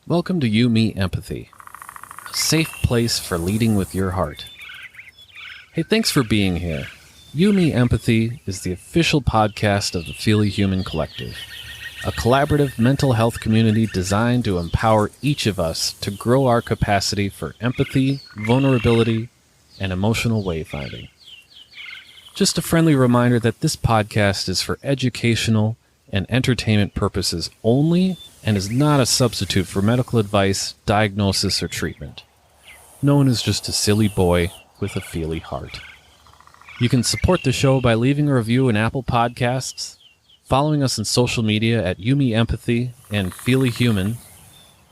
Welcome to You, Me, Empathy, a safe place for leading with your heart. Hey, thanks for being here. You, Me, Empathy is the official podcast of the Feely Human Collective, a collaborative mental health community designed to empower each of us to grow our capacity for empathy, vulnerability, and emotional wayfinding. Just a friendly reminder that this podcast is for educational and entertainment purposes only and is not a substitute for medical advice, diagnosis, or treatment. No one is just a silly boy with a feely heart. You can support the show by leaving a review in Apple Podcasts, following us on social media at Yumi Empathy and Feely Human,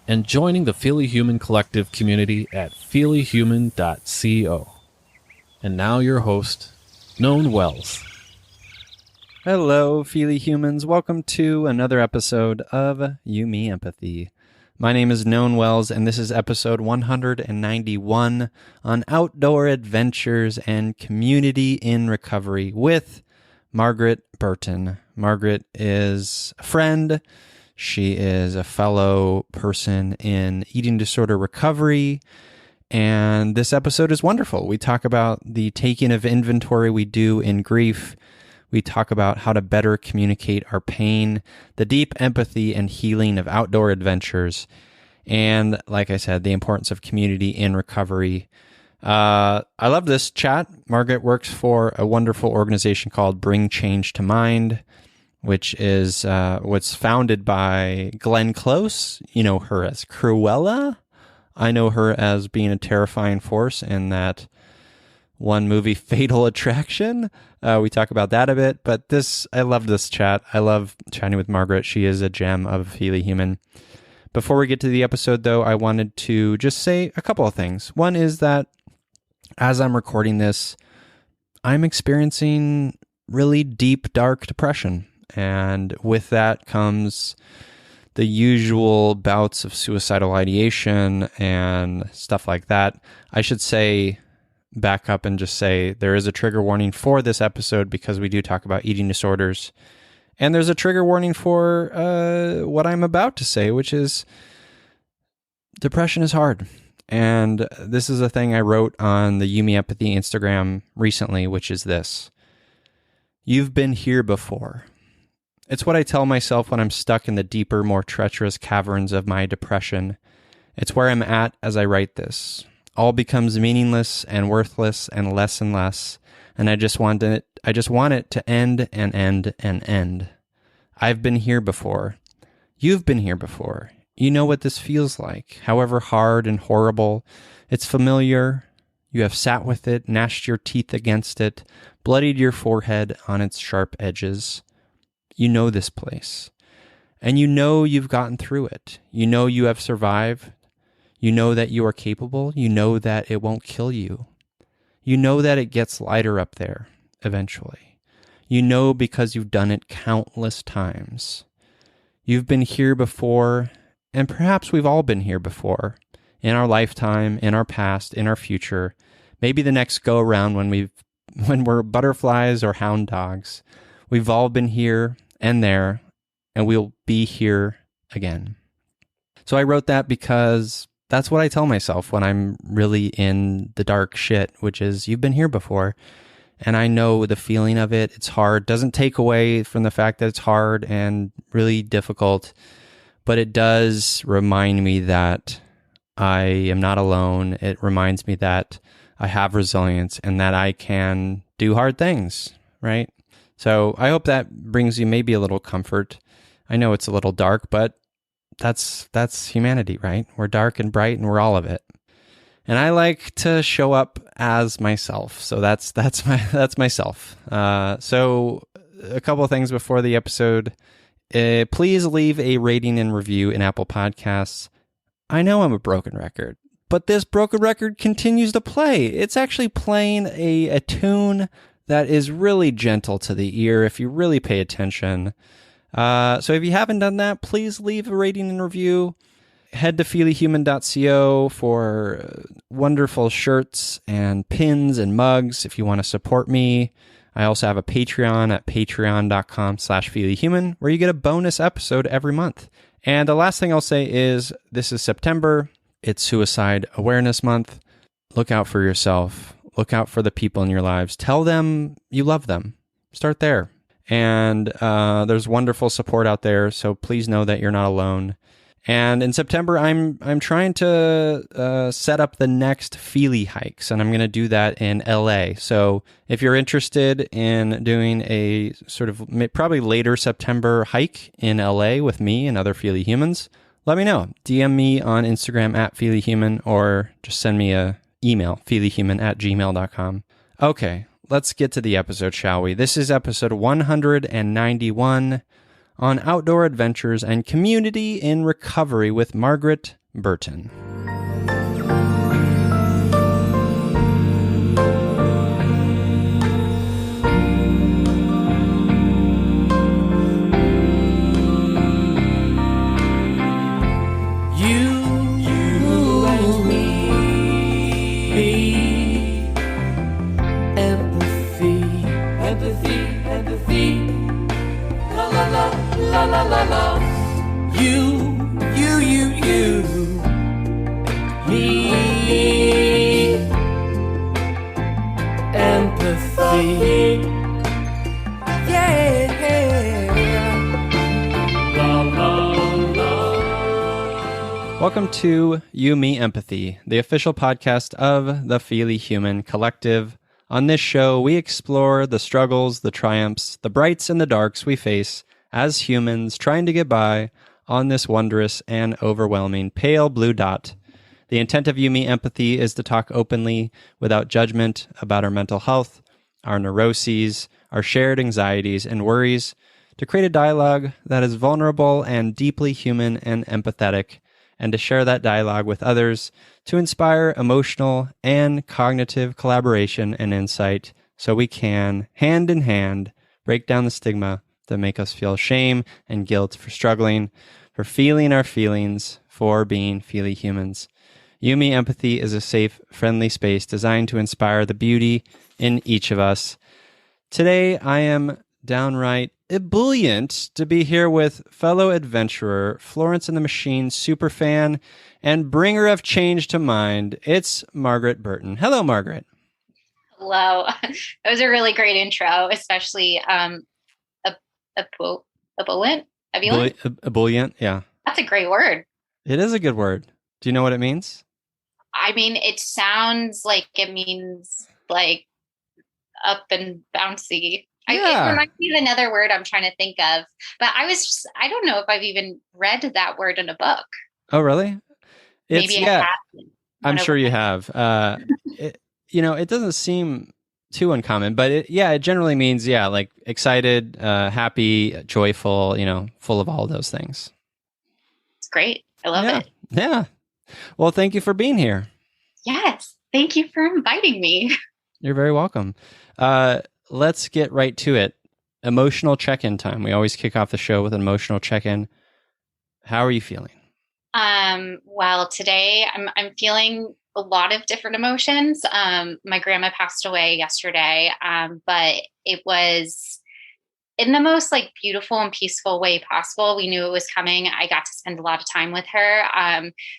and joining the Feely Human Collective community at feelyhuman.co. And now your host, Known Wells. Hello, Feely Humans. Welcome to another episode of You, Me, Empathy. My name is Known Wells, and this is episode 191 on outdoor adventures and community in recovery with Margaret Burton. Margaret is a friend. She is a fellow person in eating disorder recovery, and this episode is wonderful. We talk about the taking of inventory we do in grief. We talk about how to better communicate our pain, the deep empathy and healing of outdoor adventures, and, like I said, the importance of community in recovery. I love this chat. Margaret works for a wonderful organization called Bring Change to Mind, which is what's founded by Glenn Close. You know her as Cruella. I know her as being a terrifying force in that one movie, Fatal Attraction. We talk about that a bit, but I love this chat. I love chatting with Margaret. She is a gem of Feely Human. Before we get to the episode, though, I wanted to just say a couple of things. One is that as I'm recording this, I'm experiencing really deep, dark depression. And with that comes the usual bouts of suicidal ideation and stuff like that. I should say, back up and just say there is a trigger warning for this episode because we do talk about eating disorders. And there's a trigger warning for what I'm about to say, which is depression is hard. And this is a thing I wrote on the Yumi Empathy Instagram recently, which is this. You've been here before. It's what I tell myself when I'm stuck in the deeper, more treacherous caverns of my depression. It's where I'm at as I write this. All becomes meaningless and worthless and less, and I just want it to end and end and end. I've been here before. You've been here before. You know what this feels like, however hard and horrible. It's familiar. You have sat with it, gnashed your teeth against it, bloodied your forehead on its sharp edges. You know this place, and you know you've gotten through it. You know you have survived. You know that you are capable. You know that it won't kill you. You know that it gets lighter up there eventually. You know because you've done it countless times. You've been here before, and perhaps we've all been here before, in our lifetime, in our past, in our future. Maybe the next go around when we're butterflies or hound dogs. We've all been here and there, and we'll be here again. So I wrote that because that's what I tell myself when I'm really in the dark shit, which is you've been here before. And I know the feeling of it. It's hard. Doesn't take away from the fact that it's hard and really difficult. But it does remind me that I am not alone. It reminds me that I have resilience and that I can do hard things, right? So I hope that brings you maybe a little comfort. I know it's a little dark, but that's humanity, right? We're dark and bright and we're all of it. And I like to show up as myself. So that's myself. So a couple of things before the episode. Please leave a rating and review in Apple Podcasts. I know I'm a broken record, but this broken record continues to play. It's actually playing a tune that is really gentle to the ear if you really pay attention. So if you haven't done that, please leave a rating and review. Head to feelyhuman.co for wonderful shirts and pins and mugs if you want to support me. I also have a Patreon at patreon.com/feelyhuman where you get a bonus episode every month. And the last thing I'll say is this is September. It's Suicide Awareness Month. Look out for yourself. Look out for the people in your lives. Tell them you love them. Start there. And there's wonderful support out there, so please know that you're not alone. And in September, I'm trying to set up the next Feely hikes, and I'm going to do that in LA. So if you're interested in doing a sort of probably later September hike in LA with me and other Feely humans, let me know. DM me on Instagram at feelyhuman, or just send me a email, feelyhuman@gmail.com. Okay, let's get to the episode, shall we? This is episode 191 on outdoor adventures and community in recovery with Margaret Burton. La la la, you, me, empathy, yeah, la la la. Welcome to You, Me, Empathy, the official podcast of the Feely Human Collective. On this show, we explore the struggles, the triumphs, the brights and the darks we face as humans trying to get by on this wondrous and overwhelming pale blue dot. The intent of You, Me, Empathy is to talk openly without judgment about our mental health, our neuroses, our shared anxieties and worries, to create a dialogue that is vulnerable and deeply human and empathetic, and to share that dialogue with others to inspire emotional and cognitive collaboration and insight so we can, hand in hand, break down the stigma that make us feel shame and guilt for struggling, for feeling our feelings, for being Feely humans. You, Me, Empathy is a safe, friendly space designed to inspire the beauty in each of us. Today, I am downright ebullient to be here with fellow adventurer, Florence and the Machine superfan, and bringer of change to mind. It's Margaret Burton. Hello, Margaret. Hello. That was a really great intro, especially ebullient? Ebullient, yeah. That's a great word. It is a good word. Do you know what it means? I mean, it sounds like it means like up and bouncy. Yeah. It reminds me of another word I'm trying to think of. But I don't know if I've even read that word in a book. Oh, really? Maybe I have. I'm sure you have. It doesn't seem too uncommon, but it generally means, like excited, happy, joyful, full of all those things. It's great. I love it. Yeah. Well, thank you for being here. Yes. Thank you for inviting me. You're very welcome. Let's get right to it. Emotional check-in time. We always kick off the show with an emotional check-in. How are you feeling? Well, today I'm feeling a lot of different emotions. My grandma passed away yesterday, but it was in the most beautiful and peaceful way possible. We knew it was coming. I got to spend a lot of time with her.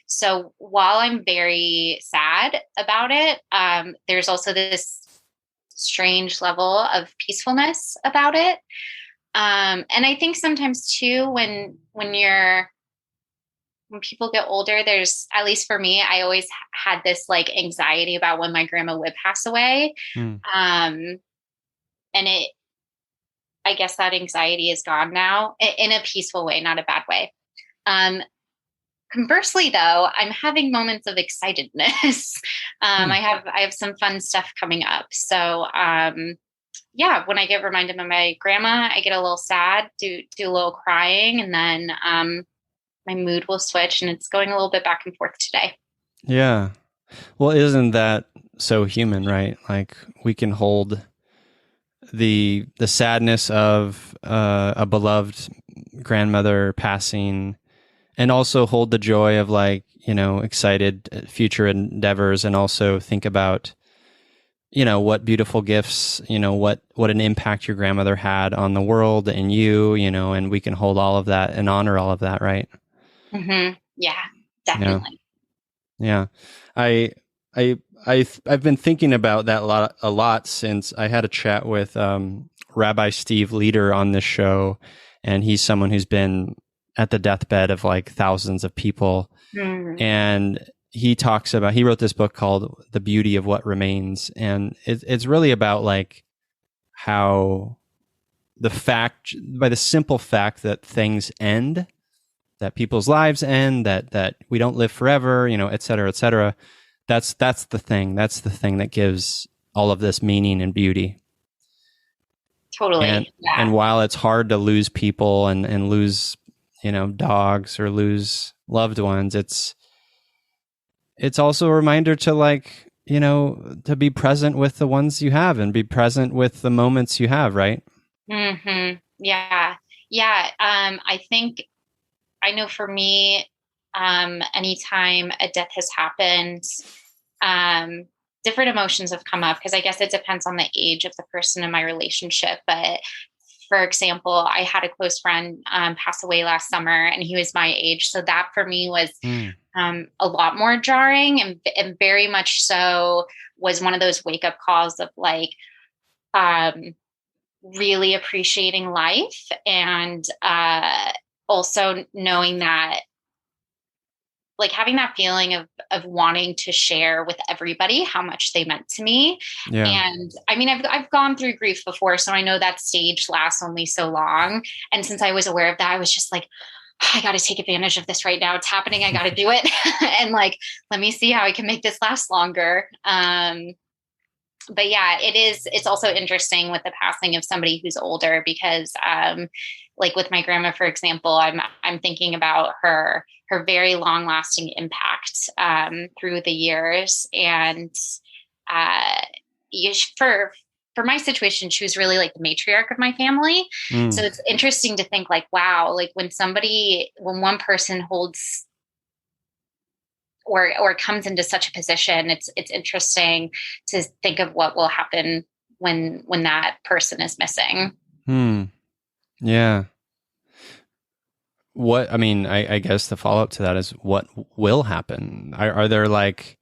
So while I'm very sad about it, there's also this strange level of peacefulness about it. And I think sometimes too, when people get older, there's, at least for me, I always had this anxiety about when my grandma would pass away. And I guess that anxiety is gone now in a peaceful way, not a bad way. Conversely though, I'm having moments of excitedness. I have some fun stuff coming up. So, when I get reminded of my grandma, I get a little sad, do a little crying, and then, my mood will switch, and it's going a little bit back and forth today. Yeah. Well, isn't that so human, right? We can hold the sadness of a beloved grandmother passing, and also hold the joy of excited future endeavors, and also think about what beautiful gifts, what an impact your grandmother had on the world and you, and we can hold all of that and honor all of that, right? Yeah, Yeah. definitely. Yeah. I I've been thinking about that a lot since I had a chat with Rabbi Steve Leader on this show, and he's someone who's been at the deathbed of like thousands of people. Mm. And he wrote this book called The Beauty of What Remains, and it's really about like how by the simple fact that things end, that people's lives end, that we don't live forever, et cetera, et cetera. That's the thing. That's the thing that gives all of this meaning and beauty. Totally. And while it's hard to lose people and lose, dogs or lose loved ones, it's also a reminder to like, to be present with the ones you have and be present with the moments you have, right? Mm-hmm. Yeah. Yeah. I know for me, anytime a death has happened, different emotions have come up because I guess it depends on the age of the person in my relationship. But for example, I had a close friend pass away last summer, and he was my age. So that for me was a lot more jarring, and very much so was one of those wake up calls of like really appreciating life, and also knowing that, like, having that feeling of wanting to share with everybody how much they meant to me. Yeah. And I mean, I've gone through grief before, so I know that stage lasts only so long. And since I was aware of that, I was just like, I got to take advantage of this right now. It's happening. I got to do it. And like, let me see how I can make this last longer. But yeah, it's also interesting with the passing of somebody who's older because, like with my grandma, for example, I'm thinking about her very long lasting impact, through the years. And, for my situation, she was really like the matriarch of my family. So it's interesting to think like, wow, like when one person holds or comes into such a position, it's interesting to think of what will happen when that person is missing. Yeah. I guess the follow up to that is what will happen. Are there like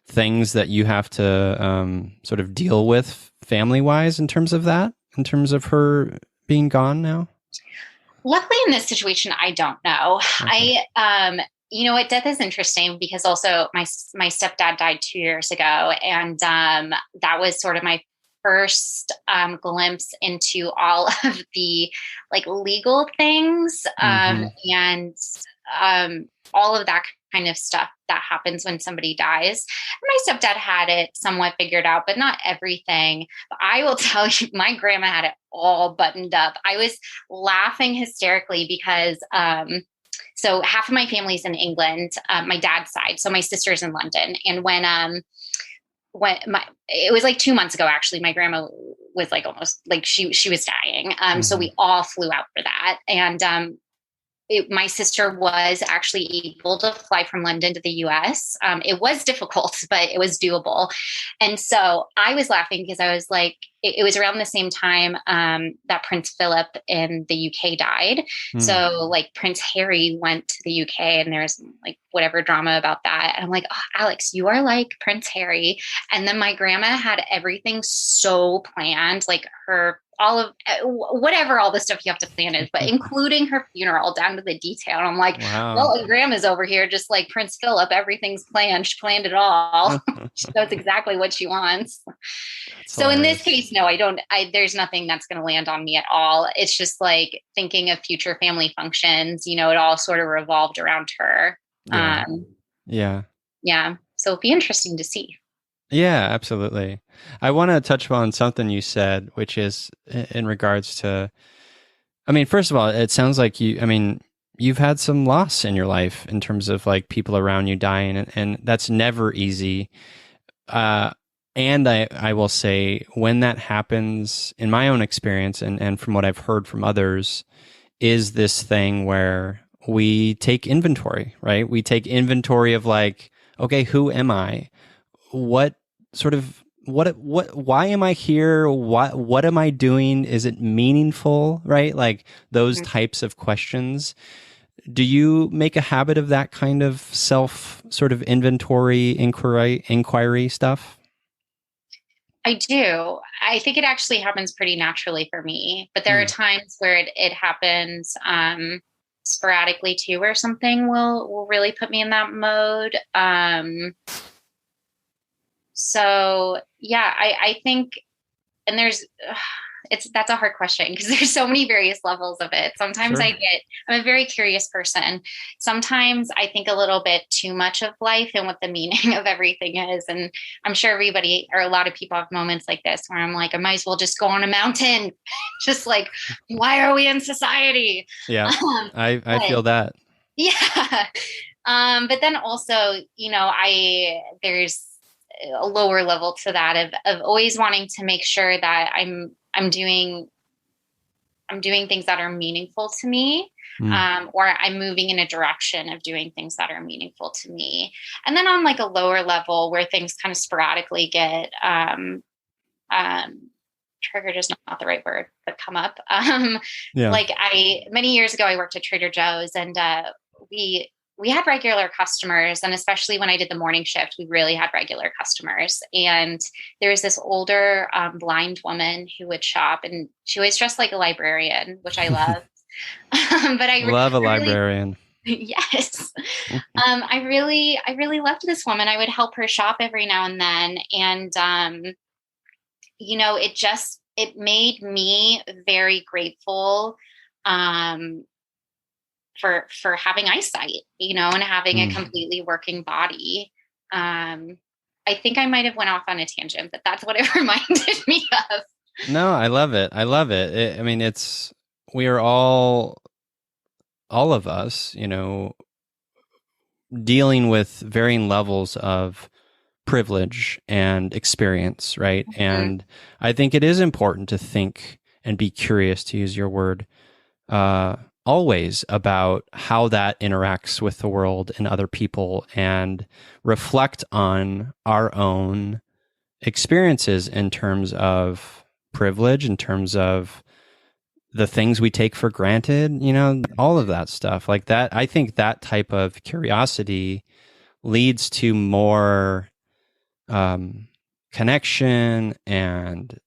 things that you have to sort of deal with family wise in terms of her being gone now? Luckily in this situation, I don't know. Okay. You know what? Death is interesting because also my stepdad died 2 years ago. And that was sort of my first glimpse into all of the like legal things and all of that kind of stuff that happens when somebody dies. My stepdad had it somewhat figured out, but not everything. But I will tell you, my grandma had it all buttoned up. I was laughing hysterically because so half of my family's in England, my dad's side. So my sister's in London. And it was like 2 months ago, actually, my grandma was like almost like she was dying. So we all flew out for that. And my sister was actually able to fly from London to the US. It was difficult, but it was doable. And so I was laughing because I was like, it was around the same time that Prince Philip in the UK died. So like Prince Harry went to the UK and there's like whatever drama about that. And I'm like, oh, Alex, you are like Prince Harry. And then my grandma had everything so planned, like all of whatever all the stuff you have to plan is, but including her funeral down to the detail. And I'm like, wow. Well, grandma's over here just like Prince Philip. Everything's planned. She planned it all. She knows exactly what she wants. So in this case, no, there's nothing that's going to land on me at all. It's just like thinking of future family functions, it all sort of revolved around her. Yeah. So it'd be interesting to see. Yeah, absolutely. I want to touch on something you said, which is in regards to, first of all, it sounds like you've had some loss in your life in terms of like people around you dying, and that's never easy. And I will say when that happens, in my own experience and from what I've heard from others, is this thing where we take inventory, right? We take inventory of like, okay, who am I? Why am I here? What am I doing? Is it meaningful? Right? Like those types of questions. Do you make a habit of that kind of self sort of inventory, inquiry stuff? I do. I think it actually happens pretty naturally for me, but there are times where it happens sporadically too, where something will really put me in that mode. So yeah, I think, and that's a hard question because there's so many various levels of it. Sometimes Sure. I'm a very curious person. Sometimes I think a little bit too much of life and what the meaning of everything is. And I'm sure everybody or a lot of people have moments like this where I'm like, I might as well just go on a mountain. Just like, why are we in society? Yeah, I feel that. Yeah. But then also, there's a lower level to that of always wanting to make sure that I'm doing things that are meaningful to me, or I'm moving in a direction of doing things that are meaningful to me. And then on like a lower level where things kind of sporadically get, triggered is not the right word, but come up. Yeah. Like many years ago, I worked at Trader Joe's and, we had regular customers, and especially when I did the morning shift, we really had regular customers. And there was this older blind woman who would shop, and she always dressed like a librarian, which I love. But I Love a really, librarian. yes, I really loved this woman. I would help her shop every now and then, and it made me very grateful. For having eyesight, and having a completely working body. I think I might have went off on a tangent, but that's what it reminded me of. No, I love it. I love it. I mean, we are all of us, dealing with varying levels of privilege and experience, right? Mm-hmm. And I think it is important to think and be curious, to use your word, always about how that interacts with the world and other people, and reflect on our own experiences in terms of privilege, in terms of the things we take for granted, all of that stuff like that. I think that type of curiosity leads to more connection and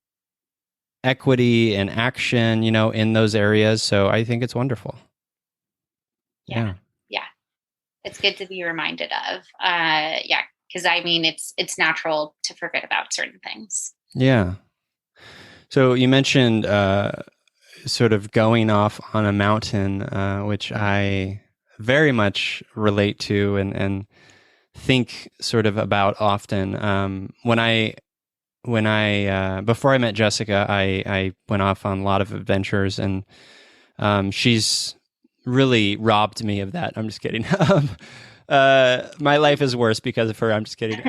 equity and action, in those areas. So I think it's wonderful. Yeah. It's good to be reminded of. Because I mean, it's natural to forget about certain things. Yeah. So you mentioned sort of going off on a mountain, which I very much relate to and think sort of about often. When I before I met Jessica, I went off on a lot of adventures, and she's really robbed me of that. I'm just kidding. My life is worse because of her. I'm just kidding.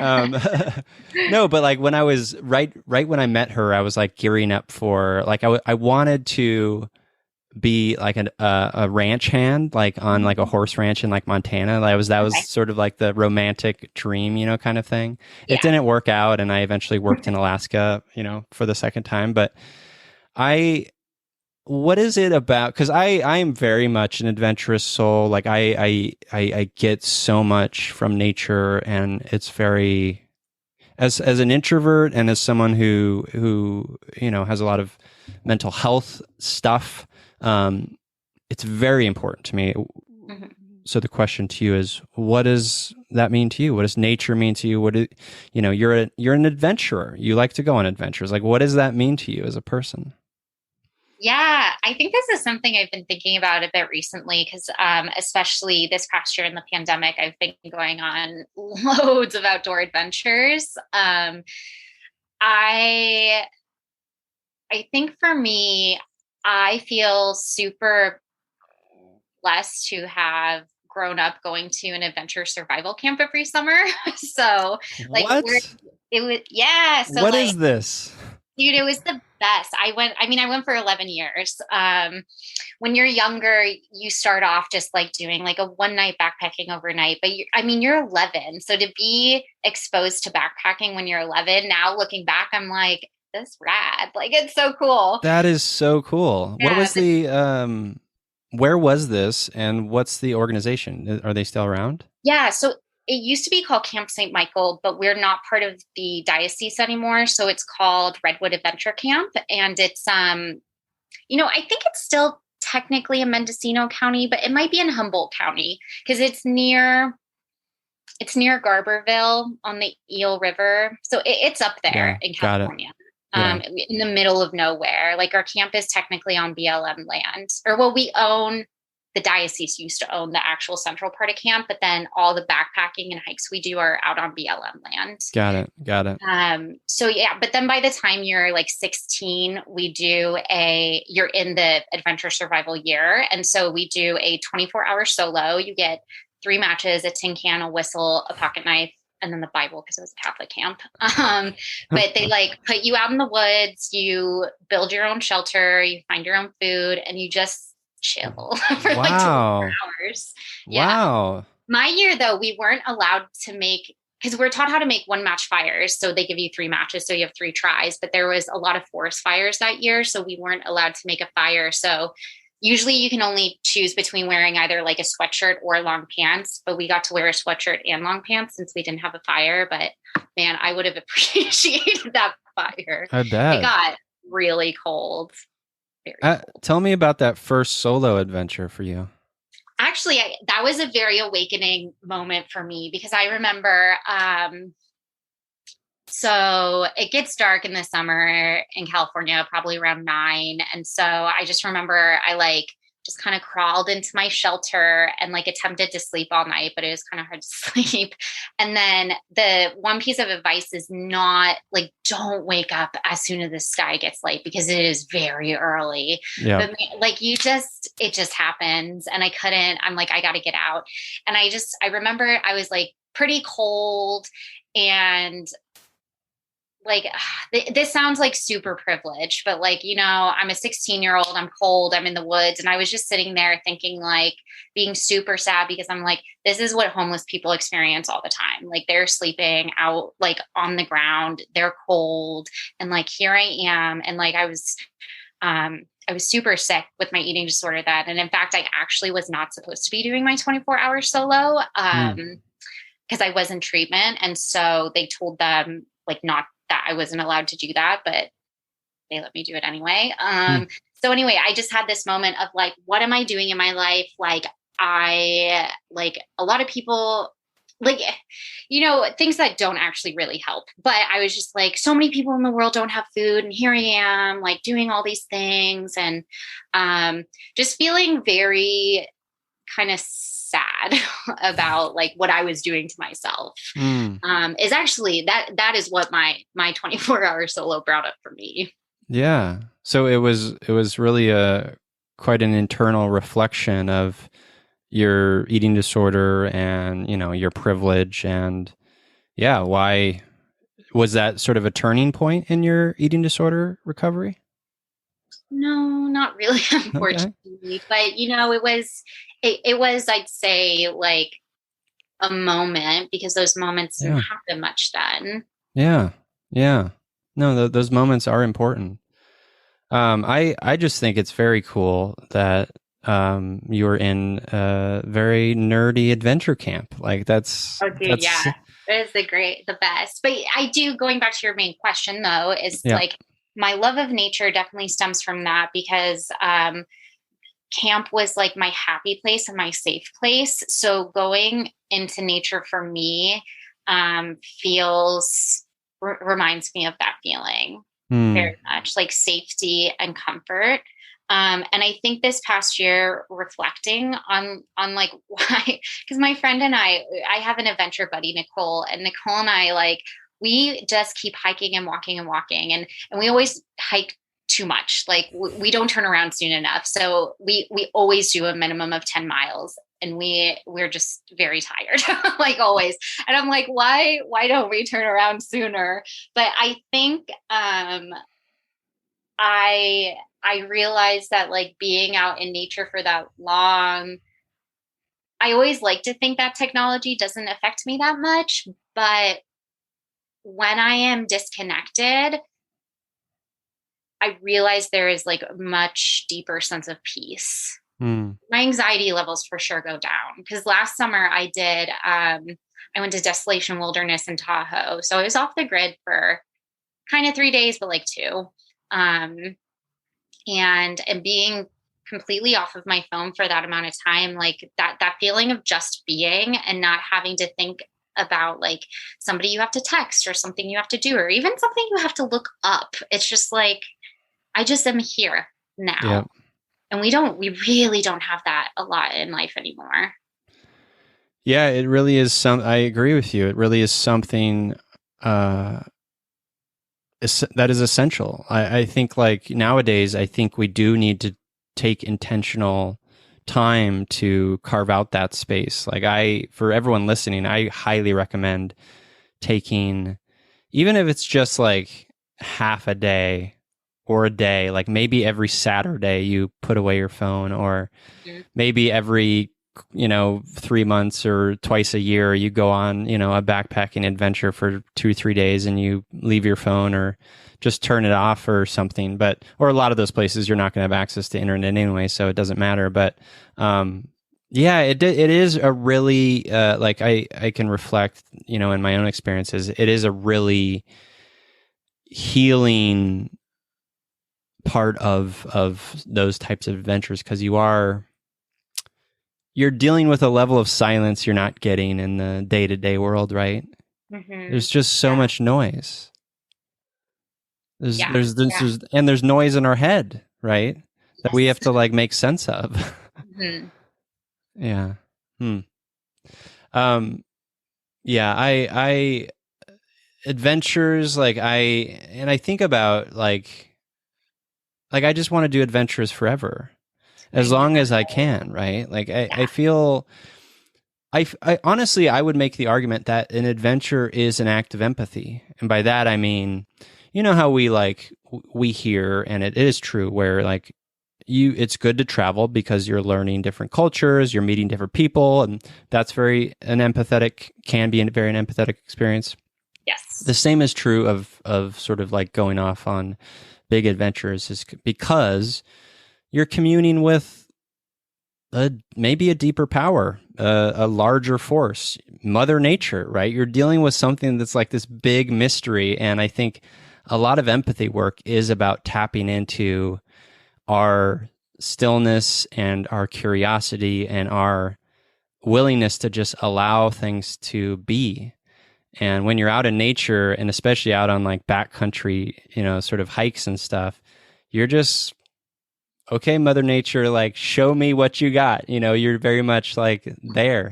No, but like when I was right when I met her, I was like gearing up for like I wanted to be like a ranch hand, like on like a horse ranch in like Montana. That was sort of like the romantic dream, kind of thing. Yeah. It didn't work out, and I eventually worked in Alaska, for the second time. But what is it about? Because I am very much an adventurous soul. Like I get so much from nature, and it's very as an introvert and as someone who has a lot of mental health stuff. It's very important to me. Mm-hmm. So the question to you is, what does that mean to you? What does nature mean to you? You're an adventurer. You like to go on adventures. Like, what does that mean to you as a person? Yeah, I think this is something I've been thinking about a bit recently because especially this past year in the pandemic, I've been going on loads of outdoor adventures. I think for me, I feel super blessed to have grown up going to an adventure survival camp every summer. So like what? It was, yeah. So what is this? Dude, it was the best. I went for 11 years. When you're younger, you start off just like doing like a one night backpacking overnight, but you're 11. So to be exposed to backpacking when you're 11, now looking back, I'm like, this rad. Like, it's so cool. That is so cool. Yeah, what was where was this and what's the organization? Are they still around? Yeah, so it used to be called Camp St. Michael, but we're not part of the diocese anymore. So it's called Redwood Adventure Camp. And it's, I think it's still technically in Mendocino County, but it might be in Humboldt County because it's near Garberville on the Eel River. So it's up there in California. In the middle of nowhere. Like our camp is technically on BLM land, the diocese used to own the actual central part of camp, but then all the backpacking and hikes we do are out on BLM land. Got it. So yeah, but then by the time you're like 16, you're in the adventure survival year. And so we do a 24-hour solo. You get 3 matches, a tin can, a whistle, a pocket knife, and then the Bible because it was a Catholic camp. But they like put you out in the woods, you build your own shelter, you find your own food, and you just chill for like 24 hours. Yeah. Wow. My year though, we weren't allowed to make, because we're taught how to make 1 match fires. So they give you 3 matches. So you have 3 tries, but there was a lot of forest fires that year. So we weren't allowed to make a fire. So usually you can only choose between wearing either like a sweatshirt or long pants, but we got to wear a sweatshirt and long pants since we didn't have a fire. But man, I would have appreciated that fire. I bet. It got really cold. Very cold. Tell me about that first solo adventure for you. Actually, that was a very awakening moment for me because I remember, so it gets dark in the summer in California, probably around 9. And so I just remember I just kind of crawled into my shelter and attempted to sleep all night, but it was kind of hard to sleep. And then the one piece of advice is not don't wake up as soon as the sky gets light because it is very early. Yeah. But it just happens. And I'm like, I got to get out. And I remember I was pretty cold and this sounds super privileged, but I'm a 16-year-old, I'm cold, I'm in the woods. And I was just sitting there thinking being super sad because I'm this is what homeless people experience all the time. They're sleeping out, on the ground, they're cold. And here I am. And I was super sick with my eating disorder then. And in fact, I actually was not supposed to be doing my 24-hour solo because I was in treatment. And so they told them not that I wasn't allowed to do that, but they let me do it anyway. So anyway, I just had this moment of what am I doing in my life? A lot of people, things that don't actually really help, but I was just so many people in the world don't have food. And here I am doing all these things and just feeling very kind of sad about what I was doing to myself. Is actually that is what my 24-hour solo brought up for me. Yeah. So it was really quite an internal reflection of your eating disorder and, your privilege. And yeah, why was that sort of a turning point in your eating disorder recovery? No, not really, unfortunately. Okay. But it was, I'd say a moment because those moments didn't happen much then. Yeah. Yeah. No, those moments are important. I just think it's very cool that you were in a very nerdy adventure camp. That's yeah, it is the best. But I do, going back to your main question though, is my love of nature definitely stems from that because camp was my happy place and my safe place. So going into nature for me reminds me of that feeling very much, safety and comfort. And I think this past year, reflecting on why, because my friend and I have an adventure buddy, Nicole, and I, we just keep hiking and walking and walking. And we always hike too much. We don't turn around soon enough. So we always do a minimum of 10 miles and we're just very tired, always. And I'm why don't we turn around sooner? But I think, I realized that being out in nature for that long, I always like to think that technology doesn't affect me that much, but when I am disconnected, I realize there is a much deeper sense of peace. my anxiety levels for sure go down. Because last summer I went to Desolation Wilderness in Tahoe. So I was off the grid for kind of 3 days, but like 2. And being completely off of my phone for that amount of time, like that feeling of just being and not having to think about like somebody you have to text or something you have to do, or even something you have to look up. It's just like, I just am here now. Yeah. And we really don't have that a lot in life anymore. Yeah, it really is I agree with you. It really is something that is essential. I think like nowadays, I think we do need to take intentional time to carve out that space. Like for everyone listening, I highly recommend taking, even if it's just like half a day or a day, like maybe every Saturday you put away your phone, or maybe every 3 months or twice a year you go on a backpacking adventure for 2-3 days and you leave your phone or just turn it off or something. Or a lot of those places you're not going to have access to internet anyway, so it doesn't matter. But yeah, it is a really like I can reflect in my own experiences, it is a really healing part of those types of adventures, because you're dealing with a level of silence you're not getting in the day-to-day world, right? Mm-hmm. There's just so much noise. There's noise in our head, right? That we have to like make sense of. Mm-hmm. Yeah. Yeah, I adventures, like I think about like I just want to do adventures forever, as long as I can, right? Like I feel I honestly, I would make the argument that an adventure is an act of empathy. And by that, I mean, how we hear, and it is true, where like it's good to travel because you're learning different cultures, you're meeting different people, and that's can be a very empathetic experience. Yes. The same is true of sort of like going off on big adventures, is because you're communing with maybe a deeper power, a larger force, Mother Nature, right? You're dealing with something that's like this big mystery. And I think a lot of empathy work is about tapping into our stillness and our curiosity and our willingness to just allow things to be. And when you're out in nature, and especially out on like backcountry, sort of hikes and stuff, you're just, okay, Mother Nature, like, show me what you got. You're very much like there,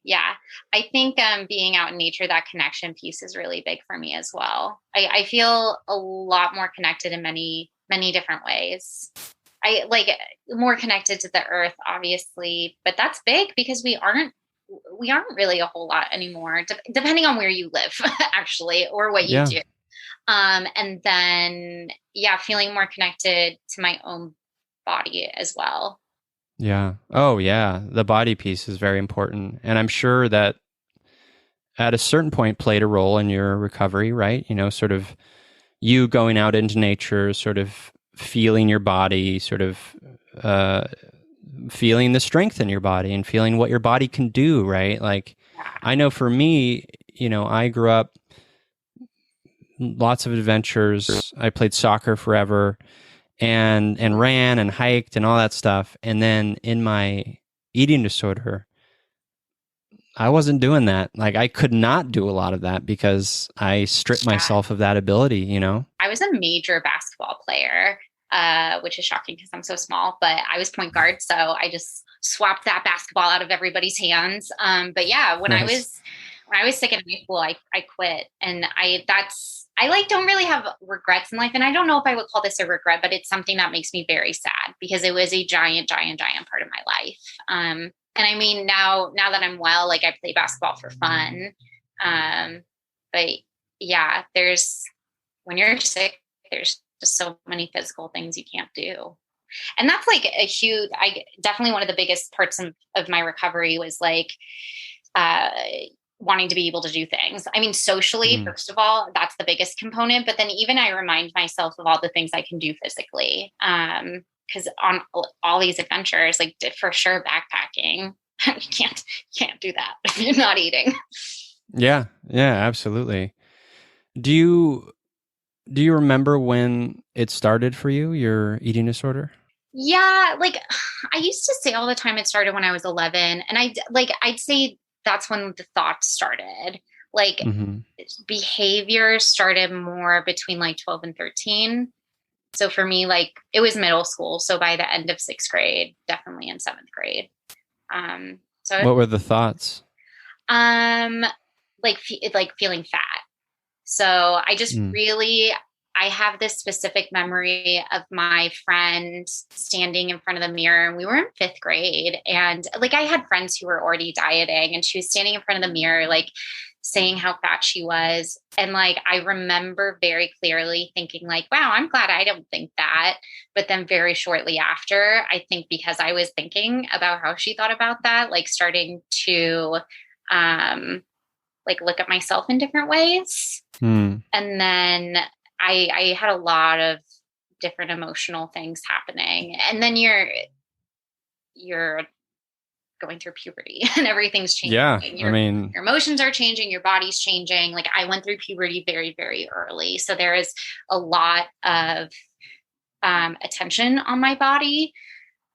Yeah. I think being out in nature, that connection piece is really big for me as well. I feel a lot more connected in many, many different ways. I like more connected to the earth, obviously, but that's big because we aren't really a whole lot anymore, depending on where you live, actually, or what you do. And then, feeling more connected to my own body as well. Yeah. Oh, yeah. The body piece is very important. And I'm sure that at a certain point played a role in your recovery, right? Sort of you going out into nature, sort of feeling your body, sort of feeling the strength in your body and feeling what your body can do, right? Like, I know for me, I grew up lots of adventures. I played soccer forever and ran and hiked and all that stuff. And then in my eating disorder, I wasn't doing that. Like, I could not do a lot of that because I stripped myself of that ability, I was a major basketball player, which is shocking because I'm so small, but I was point guard. So I just swapped that basketball out of everybody's hands. But yeah, when I was sick in high school, I quit. And I don't really have regrets in life. And I don't know if I would call this a regret, but it's something that makes me very sad because it was a giant, giant, giant part of my life. And I mean, now that I'm well, like, I play basketball for fun. But yeah, when you're sick, there's just so many physical things you can't do. And that's like definitely one of the biggest parts of my recovery was like, wanting to be able to do things. I mean, socially, first of all, that's the biggest component. But then even I remind myself of all the things I can do physically. because on all these adventures, like for sure backpacking, you can't do that if you're not eating. Yeah, absolutely. Do you remember when it started for you, your eating disorder? Yeah, like I used to say all the time it started when I was 11, and I'd say that's when the thoughts started. Like Mm-hmm. behavior started more between like 12 and 13. So for me, like it was middle school. So by the end of 6th grade, definitely in 7th grade. So What were the thoughts? um, like feeling fat. So I just Mm. I have this specific memory of my friend standing in front of the mirror, and we were in 5th grade, and like I had friends who were already dieting, and she was standing in front of the mirror, like saying how fat she was. And like, I remember very clearly thinking like, wow, I'm glad I don't think that. But then very shortly after, I think because I was thinking about how she thought about that, like starting to, like look at myself in different ways. Mm. And then I had a lot of different emotional things happening. And then you're going through puberty and everything's changing. Yeah, Your emotions are changing, your body's changing. Like I went through puberty very, very early. So there is a lot of attention on my body.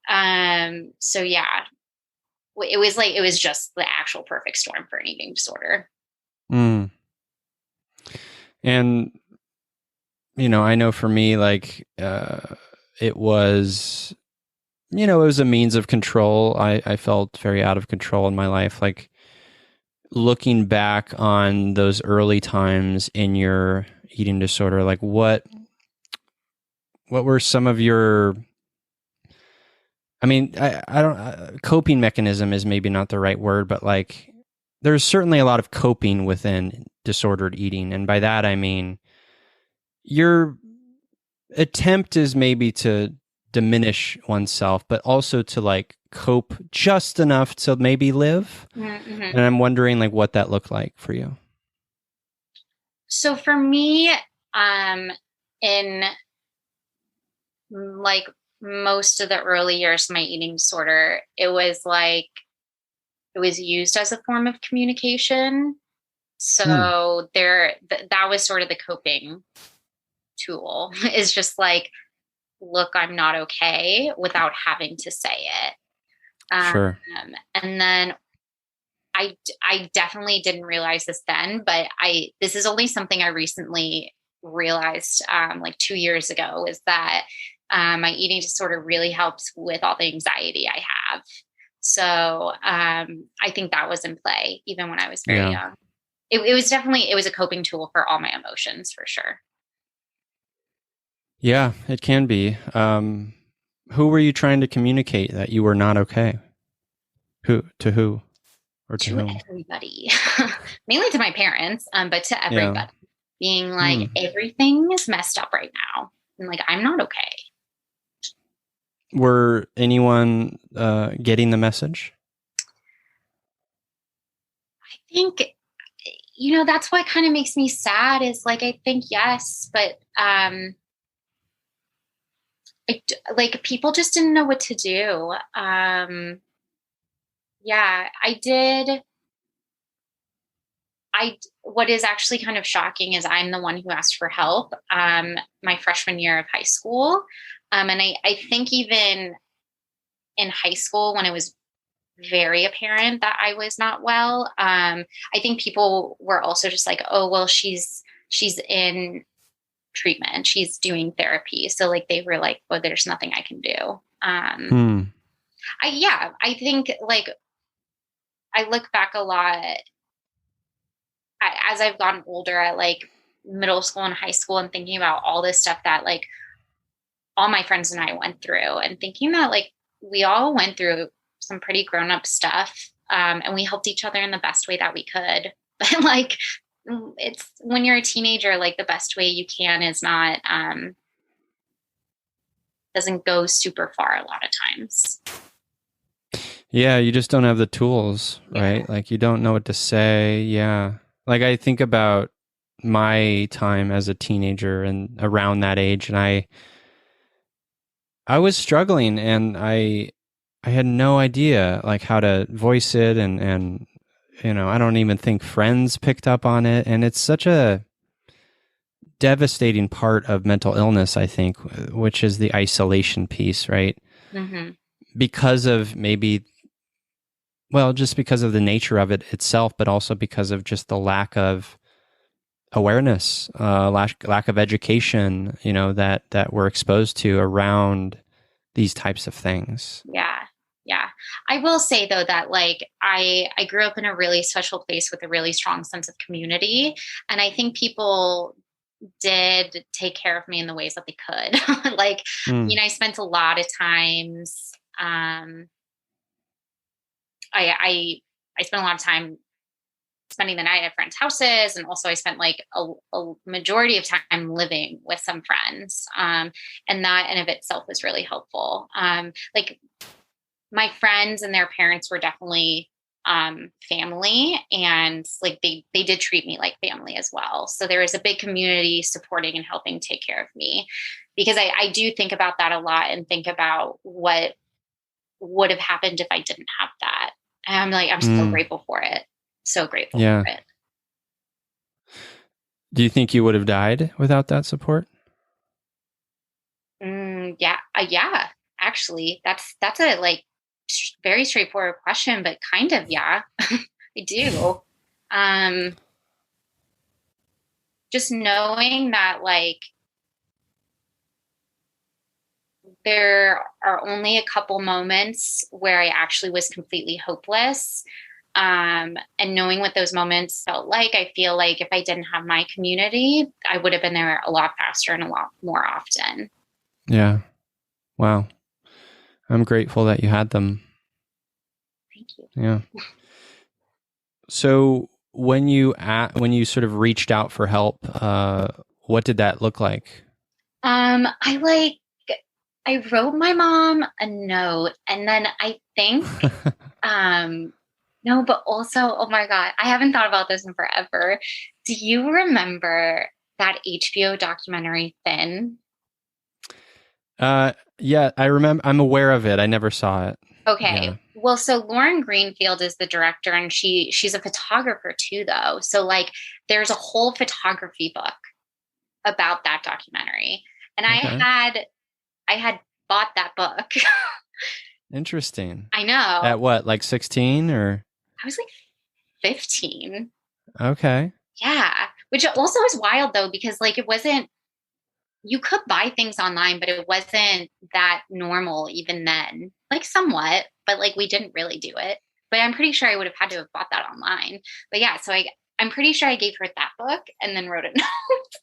So yeah, it was just the actual perfect storm for an eating disorder. Mm. And, I know for me, like, it was, it was a means of control. I felt very out of control in my life. Like looking back on those early times in your eating disorder, like what were some of your, I don't, coping mechanism is maybe not the right word, but like there's certainly a lot of coping within disordered eating. And by that, I mean, your attempt is maybe to diminish oneself, but also to like cope just enough to maybe live. Mm-hmm. And I'm wondering like what that looked like for you. So for me, in like most of the early years of my eating disorder, it was used as a form of communication. So that was sort of the coping tool, is just like, look, I'm not okay, without having to say it. Sure. And then I definitely didn't realize this then, but this is only something I recently realized, like 2 years ago, is that my eating disorder really helps with all the anxiety I have. So I think that was in play even when I was very young. It was a coping tool for all my emotions, for sure. Yeah, it can be. Who were you trying to communicate that you were not okay? Who? Or to whom? Everybody. Mainly to my parents, but to everybody. Yeah. Being like, everything is messed up right now. And like, I'm not okay. Were anyone getting the message? I think, that's what kind of makes me sad, is like, I think yes, but like people just didn't know what to do. Yeah, I did. What is actually kind of shocking is I'm the one who asked for help my freshman year of high school. And I think even in high school, when it was very apparent that I was not well, I think people were also just like, oh, well, she's in treatment, she's doing therapy. So like they were like, well, there's nothing I can do. I think like I look back a lot as I've gotten older at like middle school and high school, and thinking about all this stuff that like all my friends and I went through, and thinking that like we all went through some pretty grown up stuff. And we helped each other in the best way that we could. But like, it's when you're a teenager, like the best way you can is not, doesn't go super far a lot of times. Yeah, you just don't have the tools, right? Yeah. Like you don't know what to say. Yeah. Like I think about my time as a teenager and around that age, and I I was struggling, and I had no idea like how to voice it, and I don't even think friends picked up on it, and it's such a devastating part of mental illness, I think, which is the isolation piece, right? Mm-hmm. Because of just because of the nature of it itself, but also because of just the lack of awareness, lack of education, that we're exposed to around these types of things. Yeah. Yeah. I will say though that like I grew up in a really special place with a really strong sense of community. And I think people did take care of me in the ways that they could. Like, I spent a lot of times, I spent a lot of time spending the night at friends' houses. And also I spent like a majority of time living with some friends. And that in of itself was really helpful. Like my friends and their parents were definitely family, and like they did treat me like family as well. So there was a big community supporting and helping take care of me, because I do think about that a lot and think about what would have happened if I didn't have that. And I'm like, I'm so grateful for it. So grateful for it. Do you think you would have died without that support? Yeah. Yeah. Actually, that's a like very straightforward question, but kind of, yeah, I do. Just knowing that like there are only a couple moments where I actually was completely hopeless. And knowing what those moments felt like, I feel like if I didn't have my community, I would have been there a lot faster and a lot more often. Yeah. Wow. I'm grateful that you had them. Thank you. Yeah. So when you sort of reached out for help, what did that look like? I wrote my mom a note, and then I think, no, but also, oh my God, I haven't thought about this in forever. Do you remember that HBO documentary, Thin? Yeah, I remember. I'm aware of it. I never saw it. Okay. Yeah. Well, so Lauren Greenfield is the director, and she's a photographer too, though. So like there's a whole photography book about that documentary. And Okay. I had bought that book. Interesting. I know. At what, like 16 or? I was like 15. Okay. Yeah. Which also is wild though, because like you could buy things online, but it wasn't that normal even then. Like somewhat, but like we didn't really do it. But I'm pretty sure I would have had to have bought that online. But yeah, so I'm pretty sure I gave her that book and then wrote a note.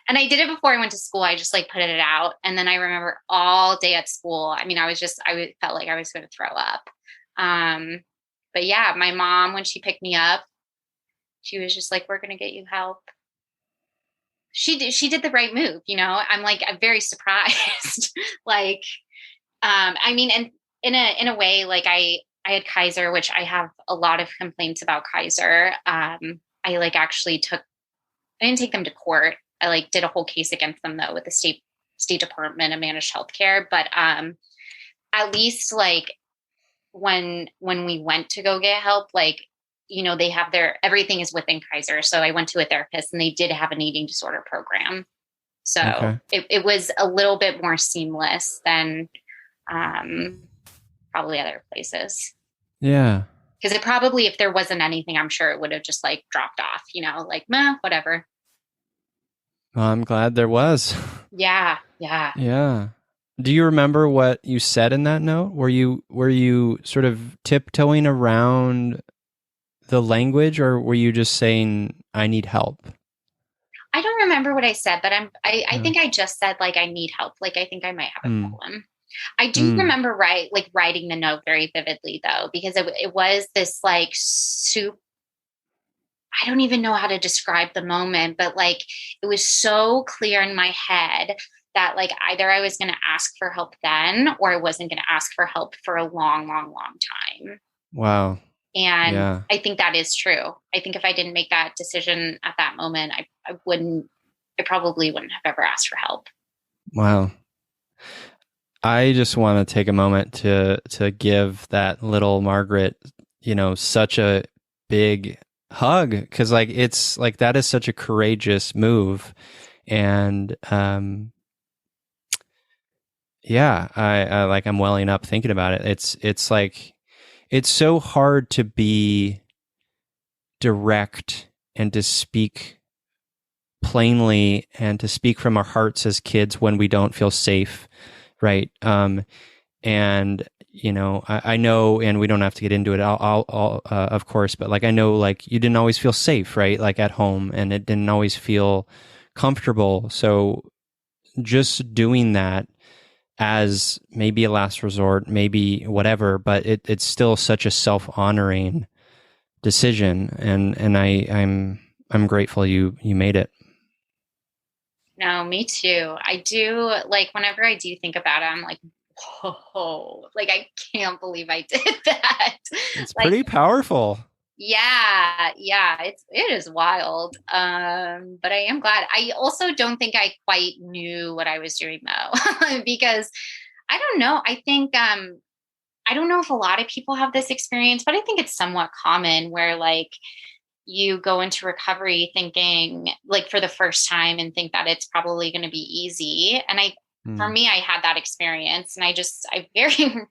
And I did it before I went to school. I just like put it out. And then I remember all day at school. I mean, I felt like I was going to throw up. But yeah, my mom, when she picked me up, she was just like, we're going to get you help. She did the right move. I'm very surprised. Like, I mean, and in a way, like I had Kaiser, which I have a lot of complaints about Kaiser. I didn't take them to court. I like did a whole case against them though with the State Department of Managed Healthcare. But at least like when we went to go get help, like, they have everything is within Kaiser. So I went to a therapist and they did have an eating disorder program. So Okay. it was a little bit more seamless than probably other places. Yeah. Because it probably, if there wasn't anything, I'm sure it would have just like dropped off, like, meh, whatever. Well, I'm glad there was. Yeah. Yeah. Yeah. Do you remember what you said in that note? Were you sort of tiptoeing around the language, or were you just saying, I need help? I don't remember what I said, but I think I just said like, I need help. Like, I think I might have a problem. I do remember writing the note very vividly though, because it was this like I don't even know how to describe the moment, but like, it was so clear in my head that like either I was going to ask for help then, or I wasn't going to ask for help for a long, long, long time. Wow. And Yeah. I think that is true. I think if I didn't make that decision at that moment, I probably wouldn't have ever asked for help. Wow. I just want to take a moment to give that little Margaret, such a big hug, because like it's like that is such a courageous move, and yeah, I like I'm welling up thinking about it. It's like it's so hard to be direct and to speak plainly and to speak from our hearts as kids when we don't feel safe, right? And I know, and we don't have to get into it. I'll of course, but like I know, like you didn't always feel safe, right? Like at home, and it didn't always feel comfortable. So just doing that as maybe a last resort, maybe whatever, but it's still such a self-honoring decision, and I'm grateful you made it. No, me too. I do, like, whenever I do think about it, I'm like, whoa, like, I can't believe I did that. It's Like, pretty powerful. yeah, it is wild. But I am glad. I also don't think I quite knew what I was doing though, because I don't know. I think, I don't know if a lot of people have this experience, but I think it's somewhat common where like you go into recovery thinking like for the first time and think that it's probably going to be easy. And for me, I had that experience, and I very,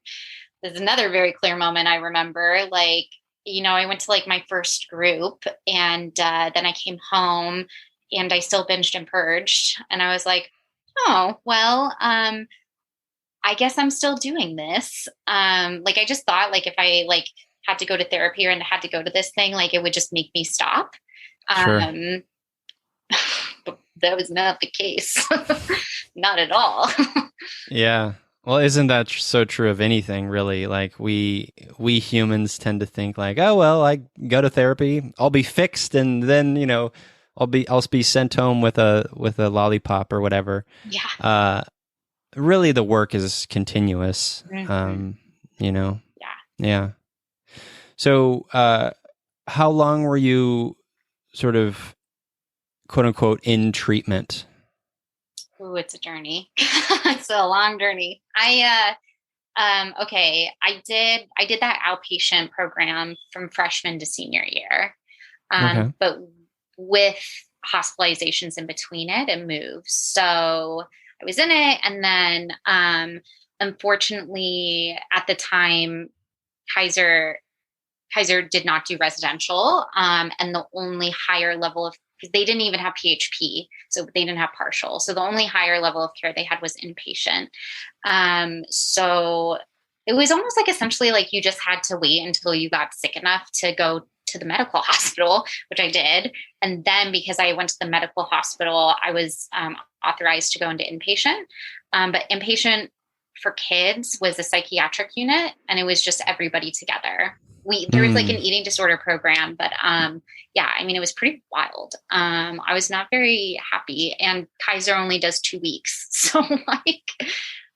there's another very clear moment I remember, like, I went to like my first group, and then I came home and I still binged and purged. And I was like, oh, well, I guess I'm still doing this. Like I just thought like if I like had to go to therapy and had to go to this thing, like it would just make me stop. Sure. But that was not the case. Not at all. Yeah. Well, isn't that so true of anything, really? Like we humans tend to think like, oh well, I go to therapy, I'll be fixed, and then I'll be sent home with a lollipop or whatever. Yeah. Really, the work is continuous. Mm-hmm. Yeah. Yeah. So, how long were you sort of quote unquote in treatment? Ooh, it's a journey. It's a long journey. Okay. I did that outpatient program from freshman to senior year. Okay. But with hospitalizations in between it and moves. So I was in it. And then, unfortunately at the time, Kaiser did not do residential. And the only higher level of, because they didn't even have PHP, so they didn't have partial. So the only higher level of care they had was inpatient. So it was almost like essentially like you just had to wait until you got sick enough to go to the medical hospital, which I did. And then because I went to the medical hospital, I was authorized to go into inpatient. But inpatient for kids was a psychiatric unit, and it was just everybody together. There was like an eating disorder program, but yeah, I mean, it was pretty wild. I was not very happy, and Kaiser only does 2 weeks. So like, I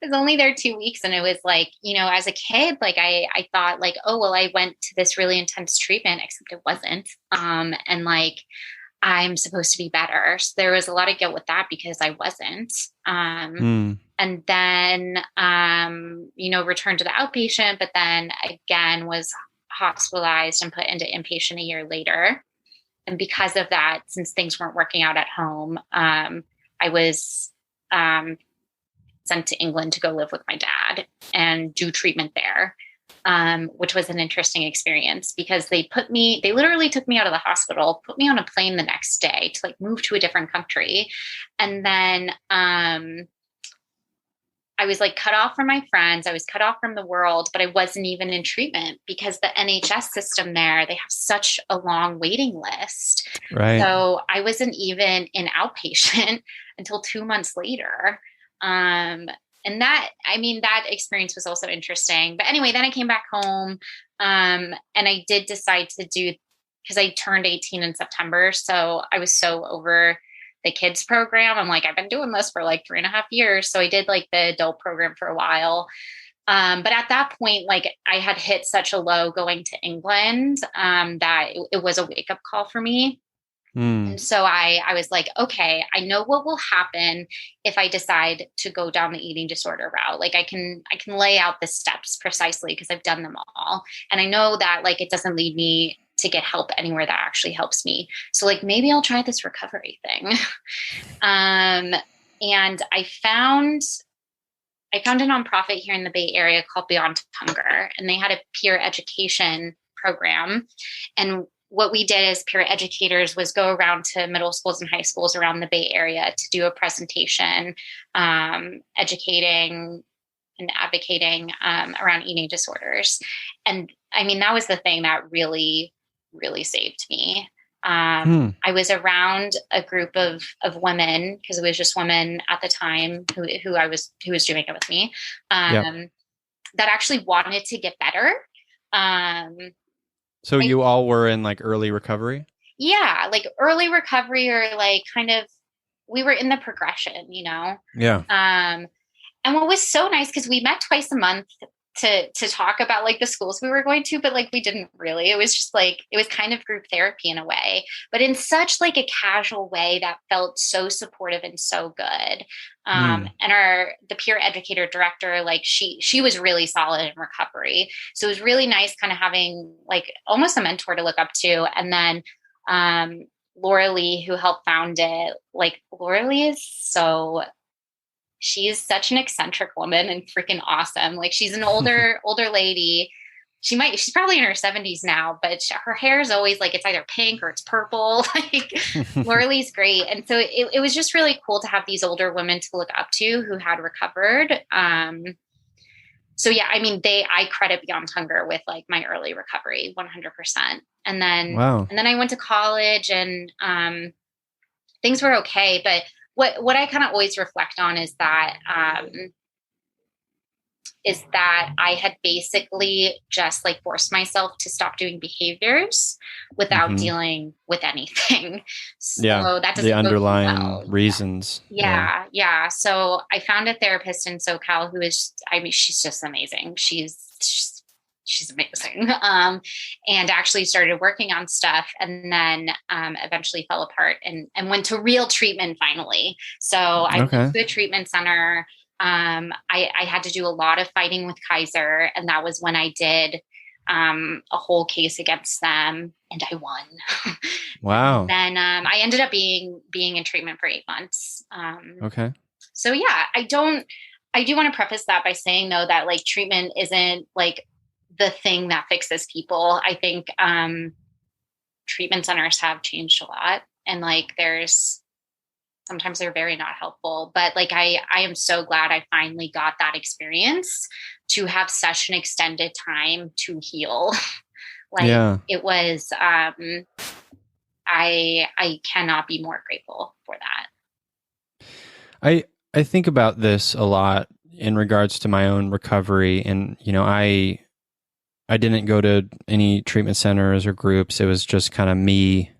was only there 2 weeks, and it was like, as a kid, like I thought like, oh, well, I went to this really intense treatment, except it wasn't. And like, I'm supposed to be better. So there was a lot of guilt with that because I wasn't. And then, returned to the outpatient, but then again was hospitalized and put into inpatient a year later. And because of that, since things weren't working out at home, I was sent to England to go live with my dad and do treatment there, which was an interesting experience because they literally took me out of the hospital, put me on a plane the next day to like move to a different country. And then I was like cut off from my friends. I was cut off from the world, but I wasn't even in treatment because the NHS system there, they have such a long waiting list. Right. So I wasn't even in outpatient until 2 months later. And that experience was also interesting. But anyway, then I came back home and I did decide to do, because I turned 18 in September. So I was so over the kids program. I'm like, I've been doing this for like 3.5 years. So I did like the adult program for a while. But at that point, like I had hit such a low going to England that it was a wake up call for me. And so I was like, okay, I know what will happen if I decide to go down the eating disorder route. Like I can lay out the steps precisely because I've done them all. And I know that like it doesn't lead me to get help anywhere that actually helps me. So like maybe I'll try this recovery thing. And I found a nonprofit here in the Bay Area called Beyond Hunger, and they had a peer education program. And what we did as peer educators was go around to middle schools and high schools around the Bay Area to do a presentation, educating and advocating around eating disorders. And I mean, that was the thing that really, really saved me. I was around a group of women, because it was just women at the time who was doing it with me, that actually wanted to get better. So you all were in like early recovery? Yeah, like early recovery, or like kind of, we were in the progression, you know? Yeah. And what was so nice, because we met twice a month to talk about like the schools we were going to, but like we didn't really. It was just like, it was kind of group therapy in a way, but in such like a casual way that felt so supportive and so good. And the peer educator director, like she was really solid in recovery. So it was really nice kind of having like almost a mentor to look up to. And then Laura Lee, who helped found it, like Laura Lee she's such an eccentric woman and freaking awesome. Like she's an older lady. She's probably in her 70s now, but her hair is always like, it's either pink or it's purple. Like Laura Lee's great. And so it was just really cool to have these older women to look up to who had recovered. So yeah, I mean, I credit Beyond Hunger with like my early recovery, 100%. And then I went to college, and things were okay. But what I kind of always reflect on is that I had basically just like forced myself to stop doing behaviors without dealing with anything. So that doesn't the underlying well. reasons. Yeah. So I found a therapist in SoCal who is, I mean, she's just amazing. She's amazing. And actually started working on stuff, and then eventually fell apart and went to real treatment finally. So I went to a treatment center. I had to do a lot of fighting with Kaiser, and that was when I did a whole case against them, and I won. Wow. Then I ended up being in treatment for 8 months. So yeah, I do want to preface that by saying though that like treatment isn't like the thing that fixes people. I think treatment centers have changed a lot, and like sometimes they're very not helpful, but like I am so glad I finally got that experience to have such an extended time to heal. It was I cannot be more grateful for that. I think about this a lot in regards to my own recovery, and you know, I didn't go to any treatment centers or groups. It was just kind of me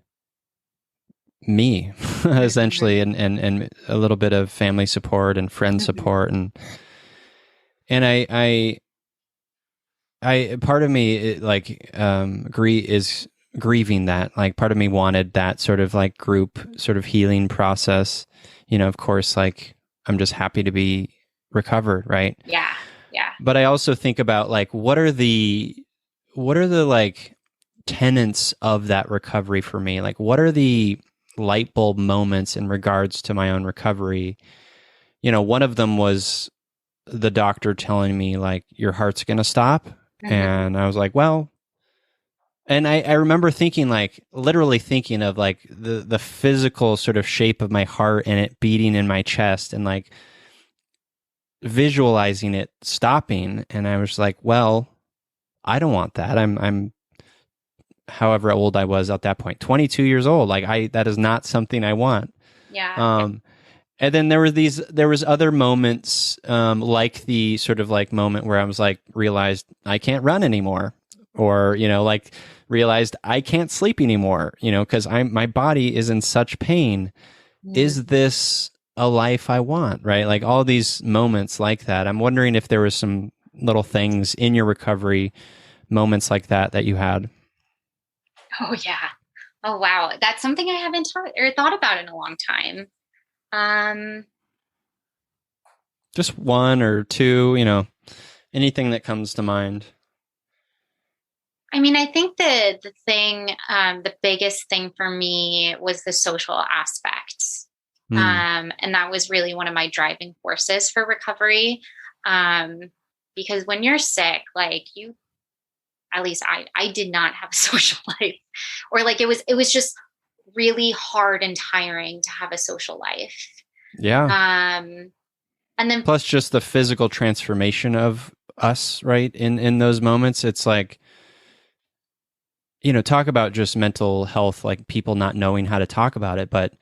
essentially, and a little bit of family support and friend support, and I part of me is grieving that. Like part of me wanted that sort of like group sort of healing process. You know, of course, like I'm just happy to be recovered, right? Yeah. But I also think about like what are the like tenets of that recovery for me? Like what are the light bulb moments in regards to my own recovery? You know, one of them was the doctor telling me like your heart's going to stop. And I was like, well, and I remember thinking like literally thinking of like the physical sort of shape of my heart and it beating in my chest and like visualizing it stopping. And I was like, well, I don't want that. I'm however old I was at that point, 22 years old. Like that is not something I want. Yeah. And then there was other moments, like the sort of like moment where I was like, realized I can't run anymore, or, you know, like realized I can't sleep anymore, you know, cause my body is in such pain. Is this a life I want? Right. Like all these moments like that. I'm wondering if there was some little things in your recovery, moments like that you had. Oh yeah. Oh, wow. That's something I haven't thought about in a long time. Um, Just one or two, anything that comes to mind. I mean, I think the biggest thing for me was the social aspect. Mm. And that was really one of my driving forces for recovery. Um, because when you're sick, like at least I did not have a social life, or like it was just really hard and tiring to have a social life. Yeah. And then Plus just the physical transformation of us, right? In those moments, it's like, talk about just mental health, like people not knowing how to talk about it, but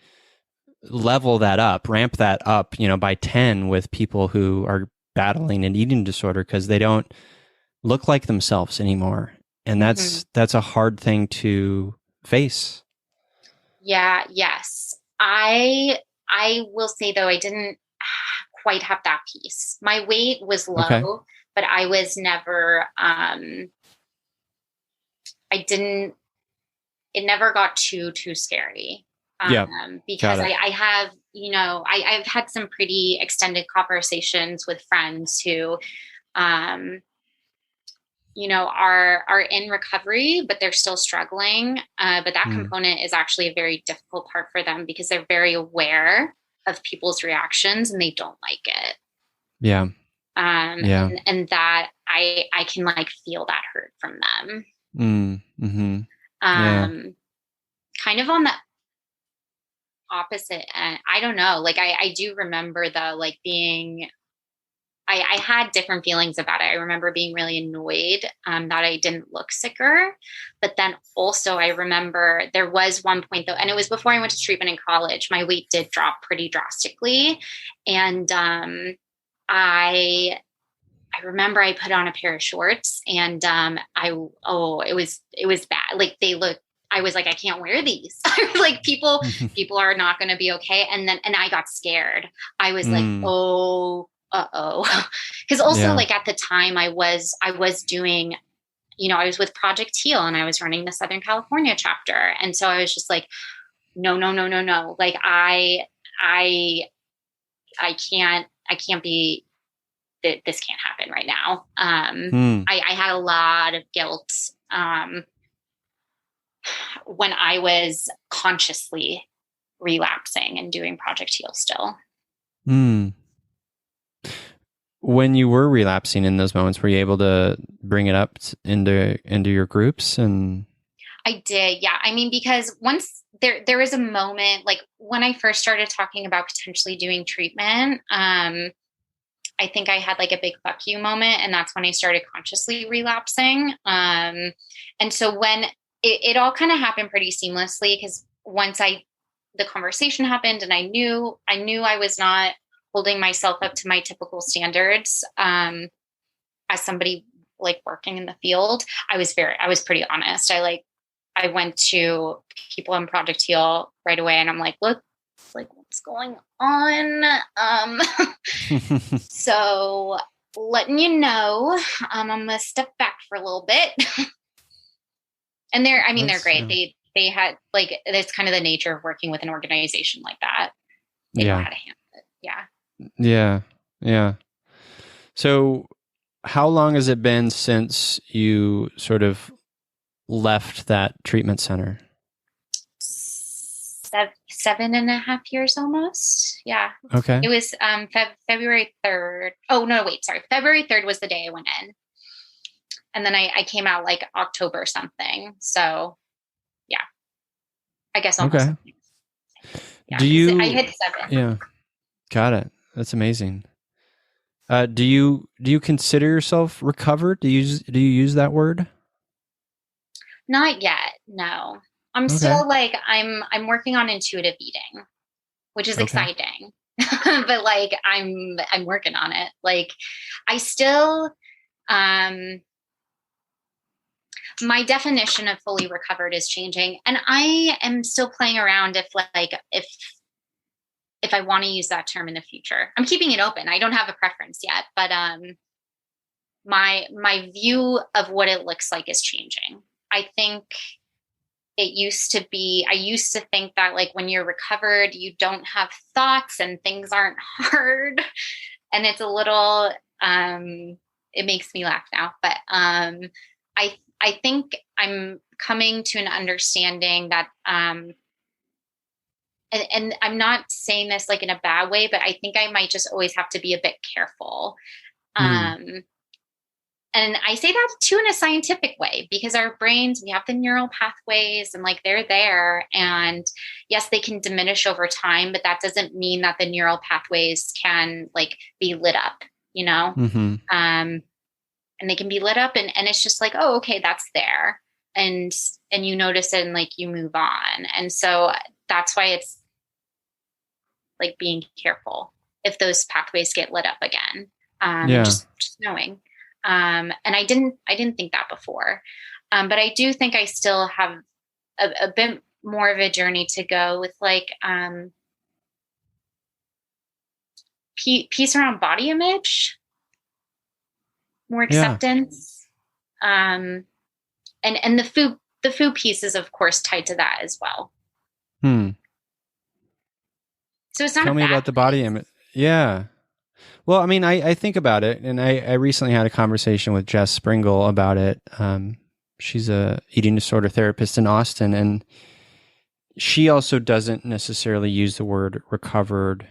level that up, ramp that up, by 10 with people who are battling an eating disorder because they don't look like themselves anymore. And that's a hard thing to face. Yeah, yes. I will say though, I didn't quite have that piece. My weight was low, Okay. but I was never I didn't it never got too scary. Yeah. Because Got it. I have, I've had some pretty extended conversations with friends who are in recovery, but they're still struggling. But that component is actually a very difficult part for them because they're very aware of people's reactions and they don't like it. Yeah. Yeah. And that I can like feel that hurt from them. Mm-hmm. Yeah. Kind of on the opposite end. I don't know. Like I do remember though, like I had different feelings about it. I remember being really annoyed that I didn't look sicker. But then also I remember there was one point though, and it was before I went to treatment in college, my weight did drop pretty drastically. And I remember I put on a pair of shorts and it was bad. Like I was like, I can't wear these. Like people are not going to be okay. And I got scared. I was like, oh, because also like at the time I was doing, I was with Project Heal and I was running the Southern California chapter. And so I was just like, no. Like I can't be, this can't happen right now. I had a lot of guilt, when I was consciously relapsing and doing Project Heal still. When you were relapsing in those moments, were you able to bring it up into your groups? And I did, yeah. I mean, because once there was a moment, like when I first started talking about potentially doing treatment, I think I had like a big fuck you moment, and that's when I started consciously relapsing. And so when it all kind of happened pretty seamlessly, because once the conversation happened and I knew I was not holding myself up to my typical standards, as somebody like working in the field, I was pretty honest. I went to people in Project Heal right away and I'm like, look, like what's going on? So letting you know, I'm going to step back for a little bit. And they're great. They had like, that's kind of the nature of working with an organization like that. They know how to handle it. Yeah. Yeah. So how long has it been since you sort of left that treatment center? 7.5 years almost. Yeah. Okay. It was February 3rd. Oh, no, wait, sorry. February 3rd was the day I went in. And then I came out like October something. So yeah, I guess almost. Okay. Yeah, I hit 7. Yeah. Got it. That's amazing. Do you consider yourself recovered? Do you use that word? Not yet. No, I'm still like, I'm working on intuitive eating, which is exciting, but like, I'm working on it. Like I still, my definition of fully recovered is changing. And I am still playing around if I want to use that term in the future. I'm keeping it open. I don't have a preference yet, but my view of what it looks like is changing. I think it used to be, I used to think that like when you're recovered, you don't have thoughts and things aren't hard. And it's a little, it makes me laugh now, but I think I'm coming to an understanding that, and I'm not saying this like in a bad way, but I think I might just always have to be a bit careful. And I say that too in a scientific way, because our brains, we have the neural pathways and like they're there. And yes, they can diminish over time, but that doesn't mean that the neural pathways can like be lit up, you know? And they can be lit up and it's just like, oh, okay, that's there. And you notice it and like you move on. And so that's why it's like being careful if those pathways get lit up again. Just knowing. And I didn't think that before. But I do think I still have a bit more of a journey to go with like, peace around body image, more acceptance. And the food piece is of course tied to that as well. So it's not Tell me about the body image. Yeah. Well, I mean, I think about it, and I recently had a conversation with Jess Springle about it. She's a eating disorder therapist in Austin, and she also doesn't necessarily use the word recovered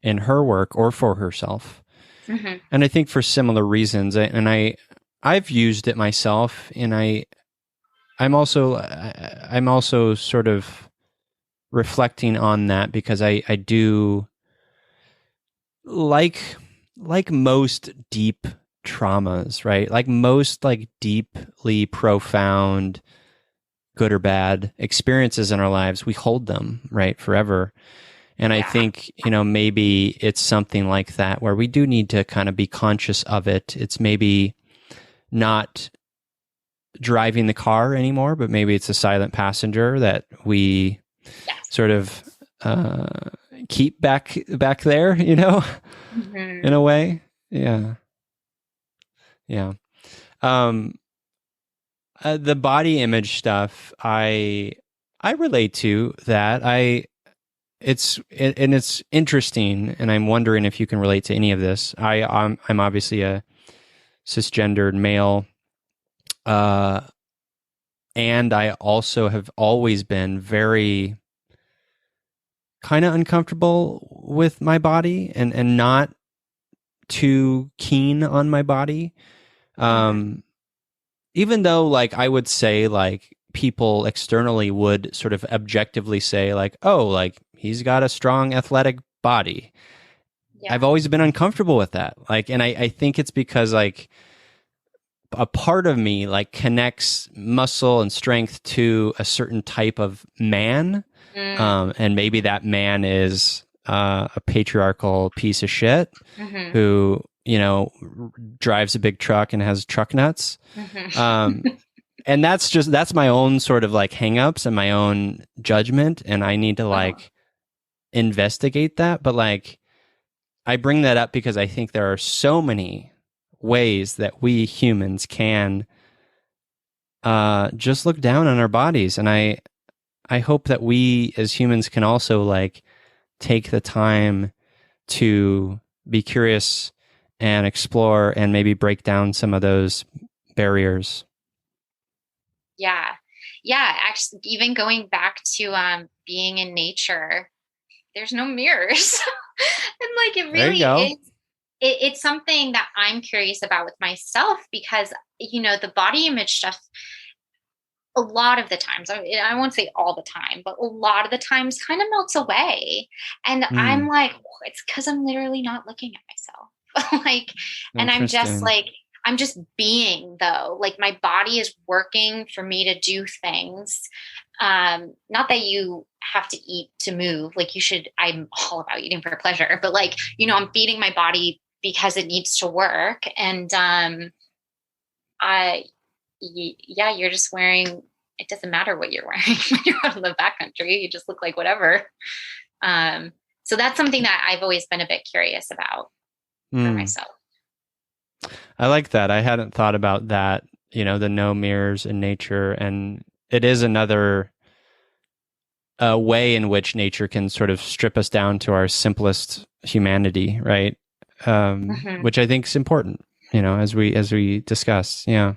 in her work or for herself. And I think for similar reasons. And I've used it myself, and I'm also sort of reflecting on that because I do like most deep traumas, right? Like most like deeply profound, good or bad experiences in our lives, we hold them, right, forever. And I think, maybe it's something like that where we do need to kind of be conscious of it. It's maybe not driving the car anymore, but maybe it's a silent passenger that we sort of keep back there, in a way. Yeah. The body image stuff, I relate to that. It's interesting, and I'm wondering if you can relate to any of this. I'm obviously a cisgendered male, and I also have always been very kind of uncomfortable with my body and not too keen on my body. Even though like I would say like people externally would sort of objectively say like, oh, like he's got a strong athletic body. I've always been uncomfortable with that. Like, and I think it's because like a part of me like connects muscle and strength to a certain type of man. And maybe that man is a patriarchal piece of shit who, drives a big truck and has truck nuts. And that's my own sort of like hangups and my own judgment. And I need to like investigate that. But like, I bring that up because I think there are so many ways that we humans can just look down on our bodies. And I hope that we as humans can also like take the time to be curious and explore and maybe break down some of those barriers. Yeah. Actually, even going back to being in nature, there's no mirrors. And like it really is. It's something that I'm curious about with myself because, the body image stuff, a lot of the times, I won't say all the time, but a lot of the times kind of melts away. And I'm like, it's because I'm literally not looking at myself. Like, and I'm just being though, like my body is working for me to do things. Not that you have to eat to move, like I'm all about eating for pleasure, but like, I'm feeding my body because it needs to work. And, you're just wearing, it doesn't matter what you're wearing when you're out in the backcountry, you just look like whatever. So that's something that I've always been a bit curious about for myself. I like that. I hadn't thought about that, the no mirrors in nature. And it is another a way in which nature can sort of strip us down to our simplest humanity, right? Which I think is important, as we discuss. Yeah.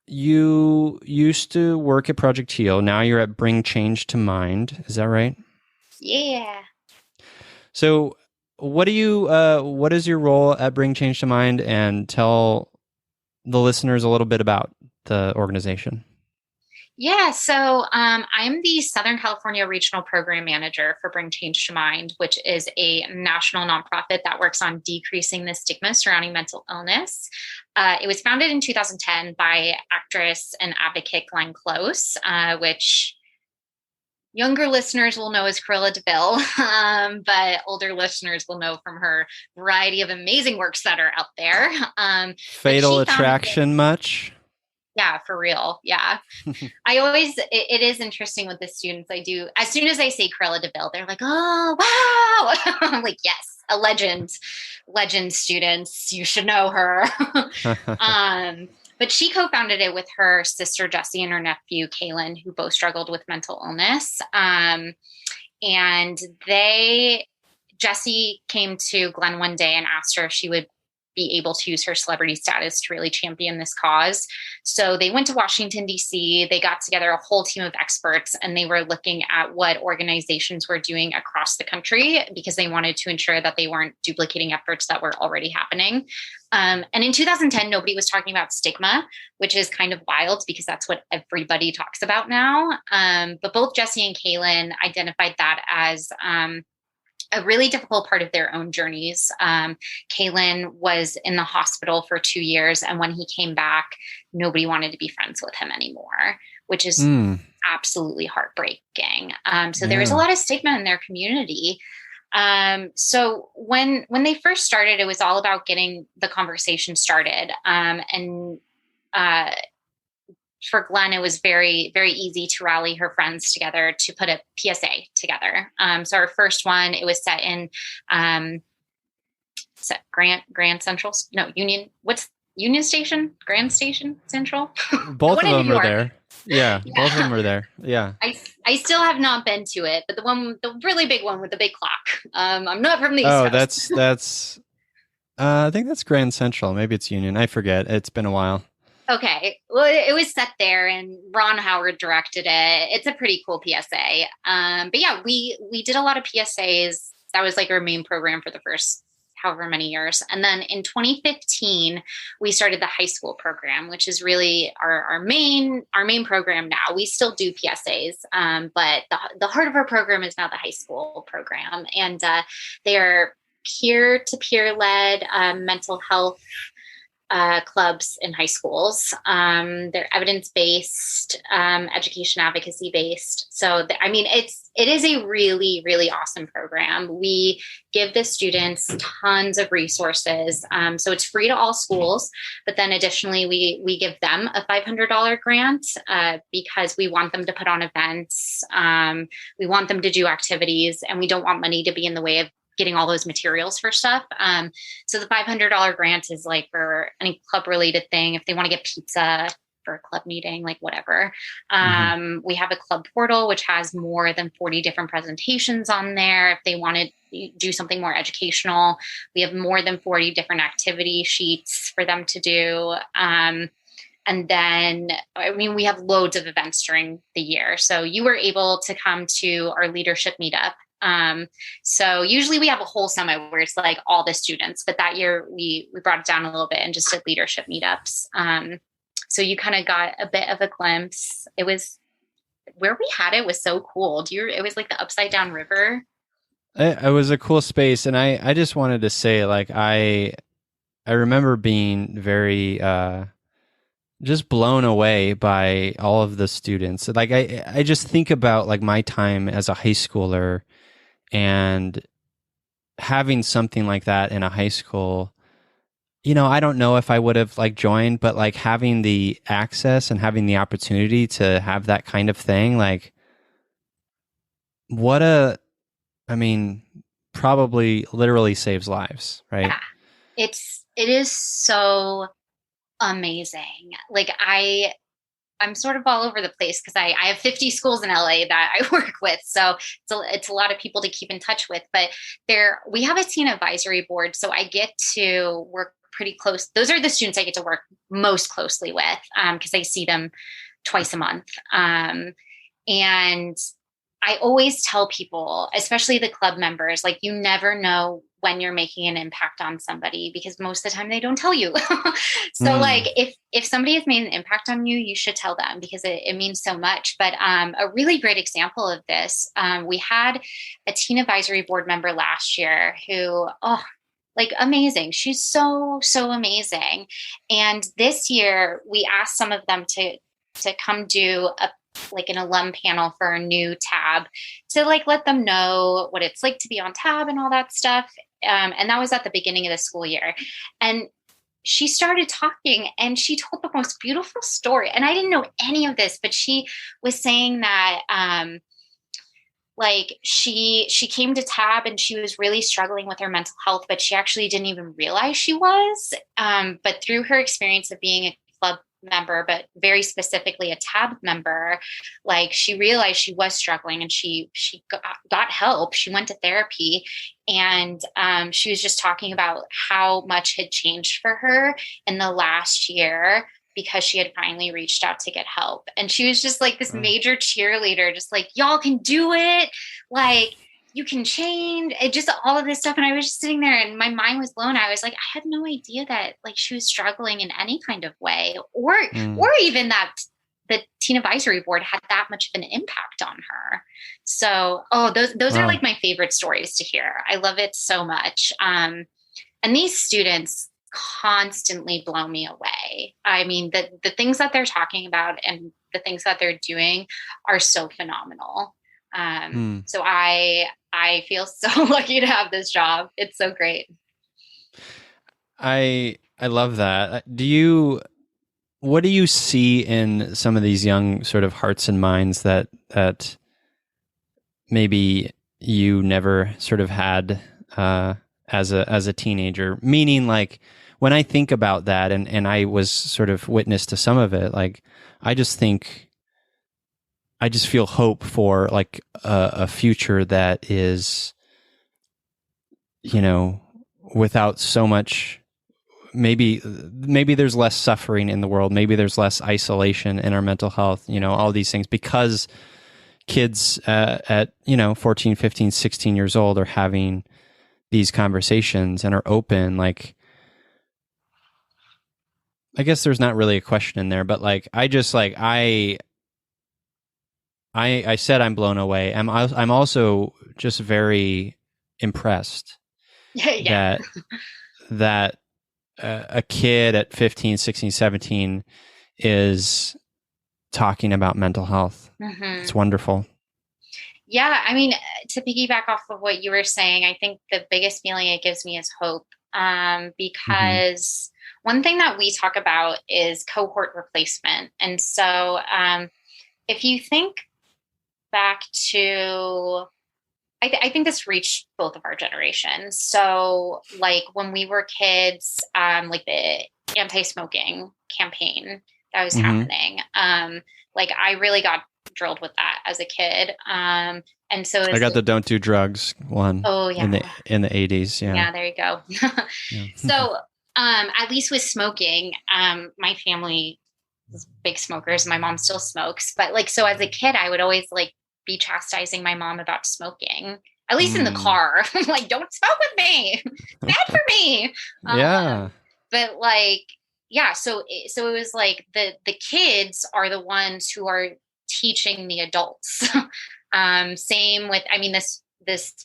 You used to work at Project Heal. Now you're at Bring Change to Mind. Is that right? Yeah. So what is your role at Bring Change to Mind, and tell the listeners a little bit about the organization? Yeah, so I'm the Southern California Regional Program Manager for Bring Change to Mind, which is a national nonprofit that works on decreasing the stigma surrounding mental illness. It was founded in 2010 by actress and advocate Glenn Close, which younger listeners will know as Cruella de Vil, but older listeners will know from her variety of amazing works that are out there. Fatal Attraction much? Yeah, for real. Yeah. It is interesting with the students I do. As soon as I say Cruella de Vil, they're like, oh, wow. I'm like, yes, a legend students. You should know her. But she co-founded it with her sister, Jessie, and her nephew, Kaylin, who both struggled with mental illness. And Jessie came to Glenn one day and asked her if she would be able to use her celebrity status to really champion this cause. So they went to Washington, D.C. They got together a whole team of experts, and they were looking at what organizations were doing across the country because they wanted to ensure that they weren't duplicating efforts that were already happening. And in 2010, nobody was talking about stigma, which is kind of wild because that's what everybody talks about now. But both Jessie and Kaylin identified that as a really difficult part of their own journeys. Kaylin was in the hospital for 2 years, and when he came back, nobody wanted to be friends with him anymore, which is absolutely heartbreaking. So there was a lot of stigma in their community. So when they first started, it was all about getting the conversation started. And for Glenn, it was very, very easy to rally her friends together to put a PSA together. So our first one, it was set in Grand Central, no, Union. What's Union Station? Grand Station Central? Both of them are there. Yeah, both of them are there. Yeah. I still have not been to it, but the really big one with the big clock. I'm not from the East Coast. That's I think that's Grand Central. Maybe it's Union. I forget. It's been a while. Okay. Well, it was set there, and Ron Howard directed it. It's a pretty cool PSA. But yeah, we did a lot of PSAs. That was like our main program for the first however many years. And then in 2015, we started the high school program, which is really our main program now. We still do PSAs, but the heart of our program is now the high school program. And they are peer-to-peer led mental health clubs in high schools. They're evidence-based, education advocacy-based. So, it is a really, really awesome program. We give the students tons of resources. So it's free to all schools, but then additionally, we give them a $500 grant because we want them to put on events. We want them to do activities, and we don't want money to be in the way of getting all those materials for stuff. So the $500 grant is like for any club related thing. If they want to get pizza for a club meeting, like whatever. We have a club portal, which has more than 40 different presentations on there. If they want to do something more educational, we have more than 40 different activity sheets for them to do. And then, we have loads of events during the year. So you were able to come to our leadership meetup. So usually we have a whole summit where it's like all the students, but that year we brought it down a little bit and just did leadership meetups. So you kind of got a bit of a glimpse. It was where we had it was so cool. It was like the upside down river. It was a cool space. And I just wanted to say, like, I remember being very, just blown away by all of the students. Like I just think about like my time as a high schooler and having something like that in a high school. I don't know if I would have like joined, but like having the access and having the opportunity to have that kind of thing, like probably literally saves lives, right? Yeah. It is so amazing. Like I'm sort of all over the place because I have 50 schools in LA that I work with. So it's a lot of people to keep in touch with, but we have a teen advisory board. So I get to work pretty close. Those are the students I get to work most closely with because I see them twice a month. And I always tell people, especially the club members, like, you never know when you're making an impact on somebody because most of the time they don't tell you. So like if somebody has made an impact on you, you should tell them because it means so much. But a really great example of this, we had a teen advisory board member last year who, like, amazing. She's so amazing. And this year we asked some of them to come do an alum panel for a new tab to like let them know what it's like to be on tab and all that stuff. And that was at the beginning of the school year. And she started talking and she told the most beautiful story. And I didn't know any of this, but she was saying that she came to tab and she was really struggling with her mental health, but she actually didn't even realize she was. But through her experience of being a club member, but very specifically a tab member, like, she realized she was struggling and she got help. She went to therapy, and she was just talking about how much had changed for her in the last year because she had finally reached out to get help. And she was just like this major cheerleader, just like, y'all can do it. Like, you can change it, just all of this stuff. And I was just sitting there and my mind was blown. I was like, I had no idea that like she was struggling in any kind of way or even that the teen advisory board had that much of an impact on her. So, those are like my favorite stories to hear. I love it so much. And these students constantly blow me away. I mean, the things that they're talking about and the things that they're doing are so phenomenal. So I feel so lucky to have this job. It's so great. I love that. What do you see in some of these young sort of hearts and minds that maybe you never sort of had as a teenager? Meaning, like, when I think about that, and I was sort of witness to some of it, like, I just feel hope for like a future that is, without so much. Maybe there's less suffering in the world. Maybe there's less isolation in our mental health. All these things, because kids at 14, 15, 16 years old are having these conversations and are open. Like, I guess there's not really a question in there, but like, I said I'm blown away. I'm also just very impressed that a kid at 15, 16, 17 is talking about mental health. Mm-hmm. It's wonderful. Yeah. I mean, to piggyback off of what you were saying, I think the biggest feeling it gives me is hope. Because one thing that we talk about is cohort replacement. And so if you think back to, I think this reached both of our generations. So like when we were kids, like the anti-smoking campaign that was happening, like I really got drilled with that as a kid. And so I got the don't do drugs one. Oh yeah. In the 80s. Yeah. Yeah, there you go. Yeah. So at least with smoking, my family was big smokers. My mom still smokes, but like, so as a kid, I would always like be chastising my mom about smoking, at least in the car. Like, don't smoke with me. Bad for me. Yeah. But like, yeah. So it was like the kids are the ones who are teaching the adults. Same with, I mean, this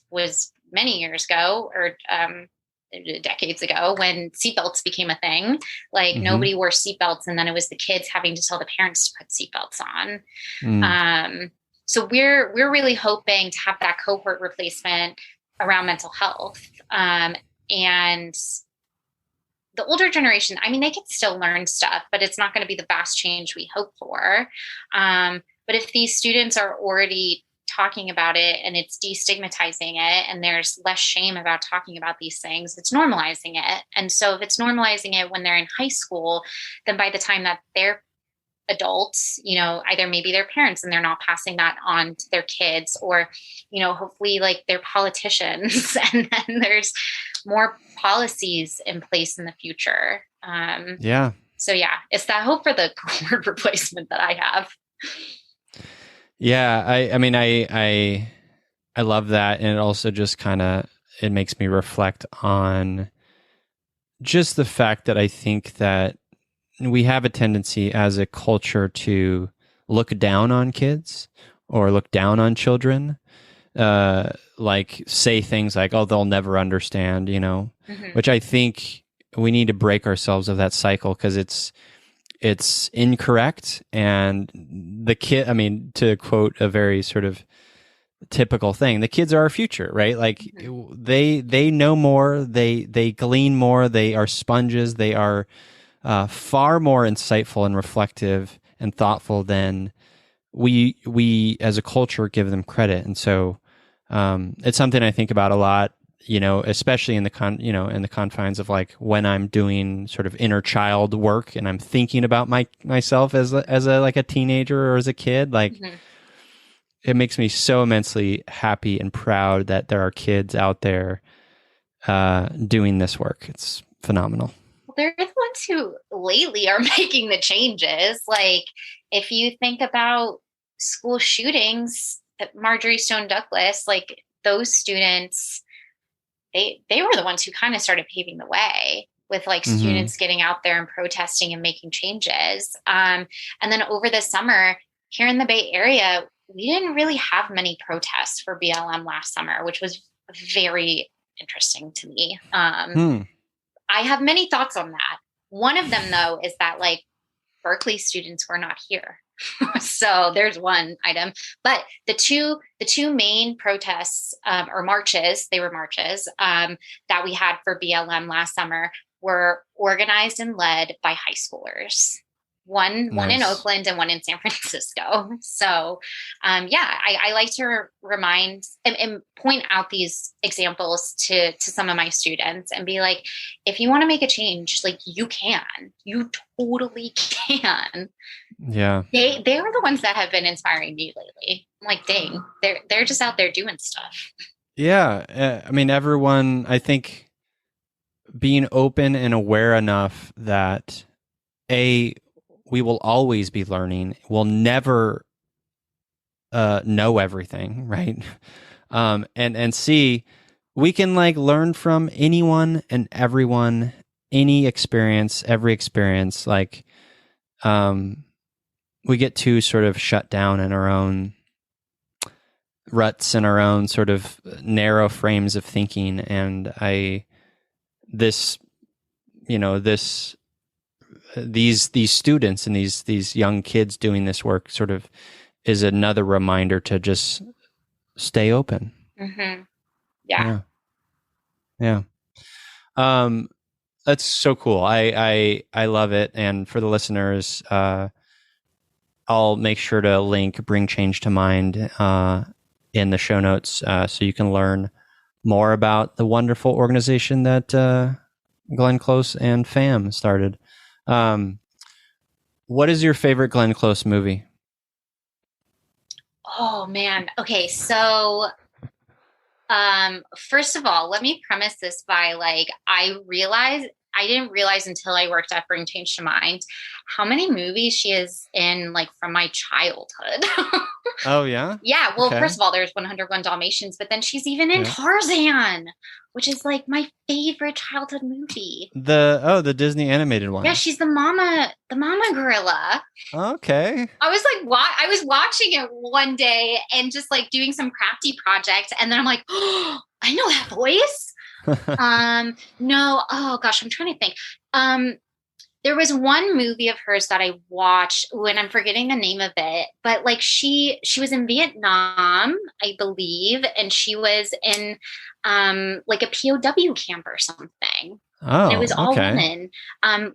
was many years ago or decades ago when seatbelts became a thing. Like nobody wore seatbelts, and then it was the kids having to tell the parents to put seatbelts on. So we're really hoping to have that cohort replacement around mental health. And the older generation, I mean, they can still learn stuff, but it's not going to be the vast change we hope for. But if these students are already talking about it and it's destigmatizing it, and there's less shame about talking about these things, it's normalizing it. And so if it's normalizing it when they're in high school, then by the time that they're adults, either maybe their parents and they're not passing that on to their kids, or, hopefully like they're politicians and then there's more policies in place in the future. Yeah. So yeah, it's that hope for the word replacement that I have. Yeah. I mean, I love that. And it also just it makes me reflect on just the fact that I think that we have a tendency as a culture to look down on kids or look down on children, like say things like, oh, they'll never understand, which I think we need to break ourselves of that cycle, because it's incorrect. And the kid, I mean, to quote a very sort of typical thing, the kids are our future, right? Like they know more, they glean more, they are sponges, they are far more insightful and reflective and thoughtful than we as a culture give them credit. And so it's something I think about a lot, especially in the in the confines of like when I'm doing sort of inner child work and I'm thinking about myself as a like a teenager or as a kid, like it makes me so immensely happy and proud that there are kids out there doing this work. It's phenomenal. They're the ones who lately are making the changes. Like if you think about school shootings at Marjorie Stone Douglas, like those students, they were the ones who kind of started paving the way with like students getting out there and protesting and making changes. And then over the summer here in the Bay Area, we didn't really have many protests for BLM last summer, which was very interesting to me. I have many thoughts on that. One of them, though, is that like Berkeley students were not here. So there's one item. But the two main protests or marches, they were marches that we had for BLM last summer were organized and led by high schoolers. One in Oakland and one in San Francisco. So, I like to remind and point out these examples to some of my students and be like, if you want to make a change, like you totally can. Yeah. They are the ones that have been inspiring me lately. I'm like, dang, they're just out there doing stuff. Yeah. I mean, everyone, I think being open and aware enough that we will always be learning. We'll never know everything, right? And C, we can like learn from anyone and everyone, any experience, every experience. Like, we get too sort of shut down in our own ruts and our own sort of narrow frames of thinking. And these students and these young kids doing this work sort of is another reminder to just stay open. Mm-hmm. Yeah. That's so cool. I love it. And for the listeners, I'll make sure to link Bring Change to Mind in the show notes so you can learn more about the wonderful organization that Glenn Close and FAM started. What is your favorite Glenn Close movie? Oh man. Okay. So, first of all, let me premise this by like, I didn't realize until I worked at Bring Change to Mind how many movies she is in, like from my childhood. Oh yeah? Yeah. Well, First of all, there's 101 Dalmatians, but then she's even in Tarzan, which is like my favorite childhood movie. The Disney animated one. Yeah, she's the mama gorilla. Okay. I was like, I was watching it one day and just like doing some crafty project, and then I'm like, oh, I know that voice. No, oh gosh, I'm trying to think. There was one movie of hers that I watched when I'm forgetting the name of it, but like she was in Vietnam, I believe, and she was in like a POW camp or something. Oh, and it was all women.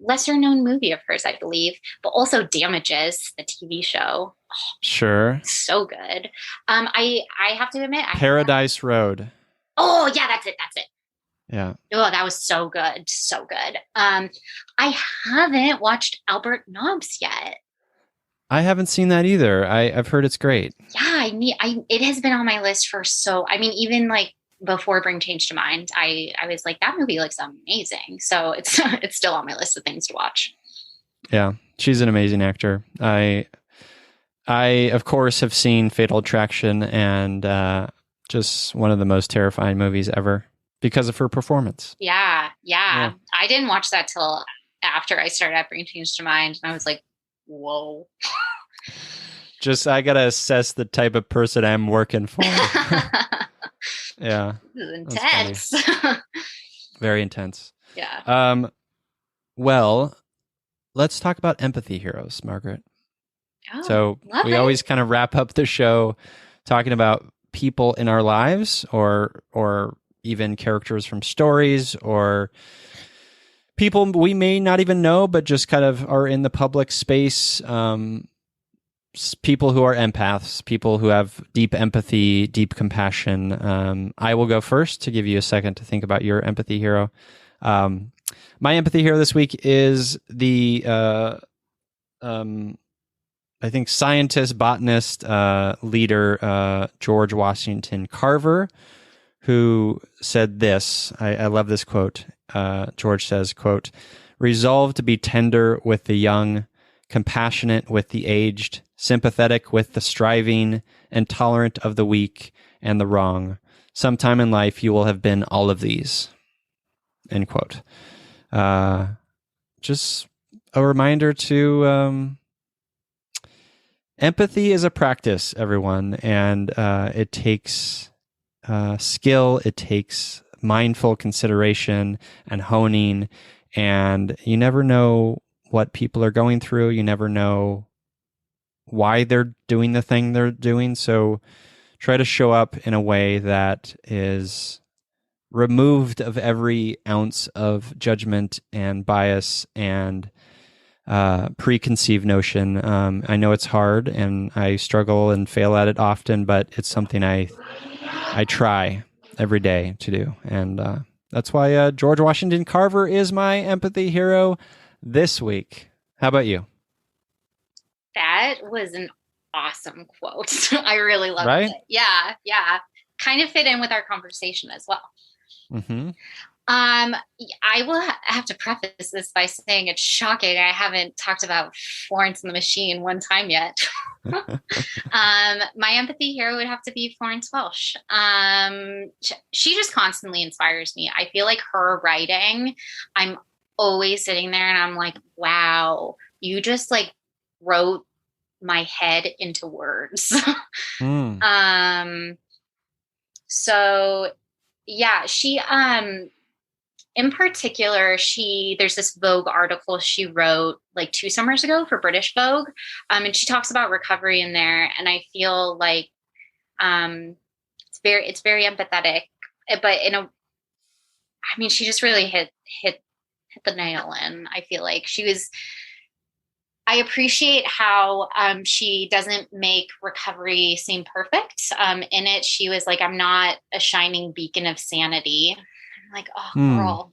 Lesser known movie of hers, I believe, but also Damages, the TV show. Oh, sure. So good. I have to admit, Paradise Road. Oh yeah, that's it. Yeah. Oh, that was so good. So good. I haven't watched Albert Nobbs yet. I haven't seen that either. I've heard it's great. Yeah, it has been on my list for even like before Bring Change to Mind, I was like, that movie looks amazing. So it's it's still on my list of things to watch. Yeah, she's an amazing actor. I of course have seen Fatal Attraction, and just one of the most terrifying movies ever because of her performance. Yeah. I didn't watch that till after I started at Bring Change to Mind, and I was like, whoa. I gotta assess the type of person I'm working for. Yeah, this is intense. Very intense. Yeah. Well, let's talk about empathy heroes, Margaret. Oh, so we always kind of wrap up the show talking about people in our lives, or even characters from stories, or people we may not even know, but just kind of are in the public space. People who are empaths, people who have deep empathy, deep compassion. I will go first to give you a second to think about your empathy hero. My empathy hero this week is the, I think, scientist, botanist, leader, George Washington Carver, who said this. I love this quote. George says, quote, "Resolve to be tender with the young, compassionate with the aged, sympathetic with the striving, and tolerant of the weak and the wrong. Sometime in life you will have been all of these." End quote. Just a reminder to empathy is a practice, everyone, and it takes skill, it takes mindful consideration and honing, and you never know what people are going through. You never know why they're doing the thing they're doing. So try to show up in a way that is removed of every ounce of judgment and bias and preconceived notion. I know it's hard, and I struggle and fail at it often, but it's something I try every day to do. And that's why George Washington Carver is my empathy hero this week. How about you? That was an awesome quote. I really loved right? it. Yeah. Kind of fit in with our conversation as well. Mm-hmm. I will have to preface this by saying it's shocking I haven't talked about Florence and the Machine one time yet. My empathy hero would have to be Florence Welsh. She just constantly inspires me. I feel like her writing, I'm always sitting there and I'm like, wow, you just like wrote my head into words. So yeah, she in particular, there's this Vogue article she wrote like 2 summers ago for British Vogue. And she talks about recovery in there. And I feel like it's very empathetic, but she just really hit the nail in. I feel like I appreciate how she doesn't make recovery seem perfect. In it, she was like, I'm not a shining beacon of sanity. I'm like, oh, girl,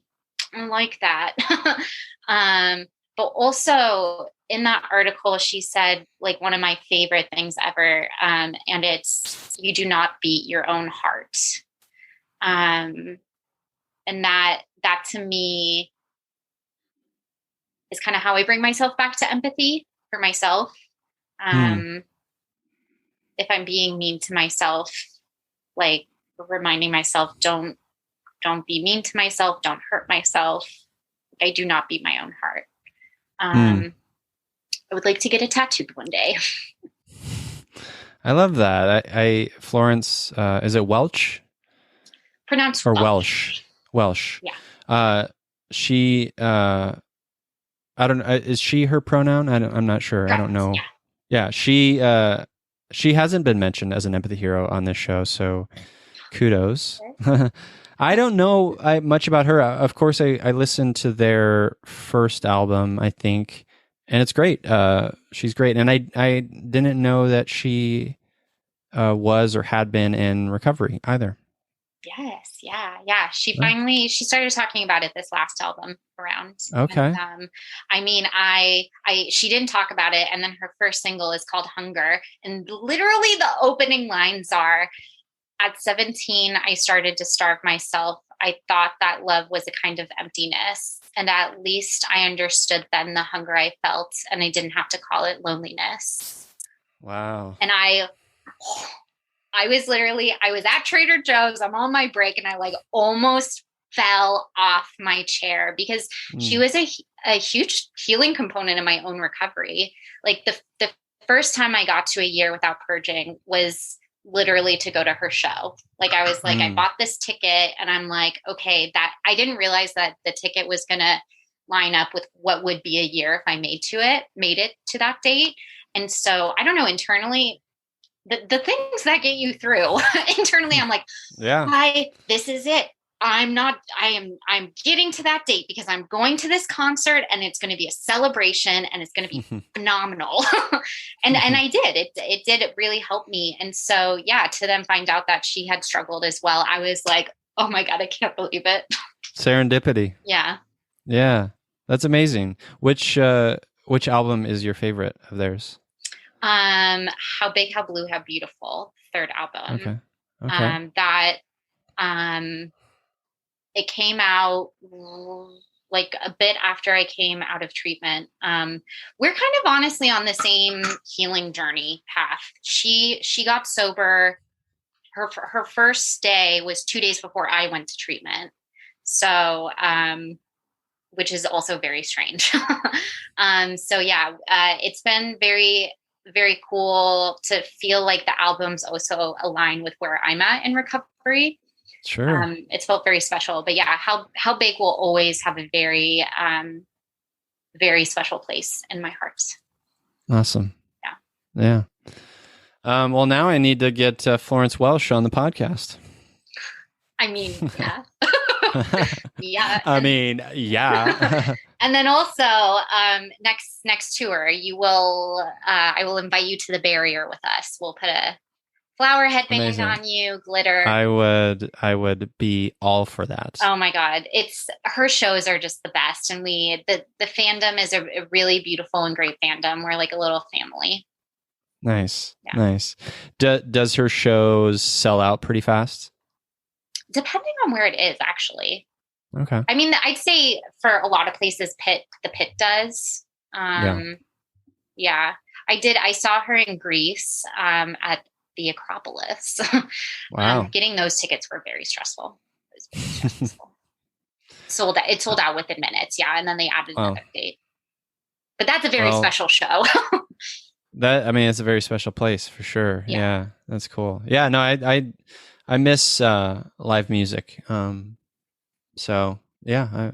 I like that. But also in that article, she said, like, one of my favorite things ever, and it's, you do not beat your own heart. And that to me is kind of how I bring myself back to empathy for myself. If I'm being mean to myself, like reminding myself, don't be mean to myself. Don't hurt myself. I do not beat my own heart. I would like to get it tattooed one day. I love that. Florence, is it Welch? Pronounced or Welsh? Welsh. Yeah. She, I don't know. Is she her pronoun? I'm not sure. Correct. I don't know. Yeah. She hasn't been mentioned as an empathy hero on this show, so kudos. I don't know much about her. Of course, I listened to their first album, I think, and it's great. She's great, and I didn't know that she was or had been in recovery either. Yes, yeah. She started talking about it this last album around. Okay. And, I mean, she didn't talk about it, and then her first single is called Hunger, and literally the opening lines are, at 17, I started to starve myself. I thought that love was a kind of emptiness, and at least I understood then the hunger I felt, and I didn't have to call it loneliness. Wow. And I was at Trader Joe's. I'm on my break, and I like almost fell off my chair because she was a huge healing component in my own recovery. Like the first time I got to a year without purging was literally to go to her show. Like I was like, I bought this ticket, and I'm like, okay, that I didn't realize that the ticket was going to line up with what would be a year if I made it to that date. And so I don't know, internally, the things that get you through internally, I'm like, this is it. I'm getting to that date because I'm going to this concert, and it's going to be a celebration, and it's going to be phenomenal. and I did, it did really help me. And so, yeah, to then find out that she had struggled as well, I was like, oh my God, I can't believe it. Serendipity. Yeah. Yeah. That's amazing. Which album is your favorite of theirs? How Big, How Blue, How Beautiful, third album. Okay. It came out like a bit after I came out of treatment. We're kind of honestly on the same healing journey path. She got sober. Her first day was 2 days before I went to treatment. So, which is also very strange. So yeah, it's been very, very cool to feel like the albums also align with where I'm at in recovery. Sure. It's felt very special, but yeah, how Big will always have a very, very special place in my heart. Awesome. Yeah. Well, now I need to get Florence Welsh on the podcast. I mean, yeah. Yeah. I mean, yeah. And then also, next tour, I will invite you to the barrier with us. We'll put a flower headband on you, glitter. I would be all for that. Oh my God. Her shows are just the best. And the fandom is a really beautiful and great fandom. We're like a little family. Nice. Yeah. Nice. Does her shows sell out pretty fast? Depending on where it is, actually. Okay. I mean, I'd say for a lot of places, the Pit does. Yeah. I saw her in Greece at the Acropolis. Wow. Getting those tickets were very stressful. It was very stressful. It sold out within minutes. Yeah. And then they added another date. But that's a very special show. It's a very special place for sure. Yeah. That's cool. Yeah. No, I miss live music. So yeah.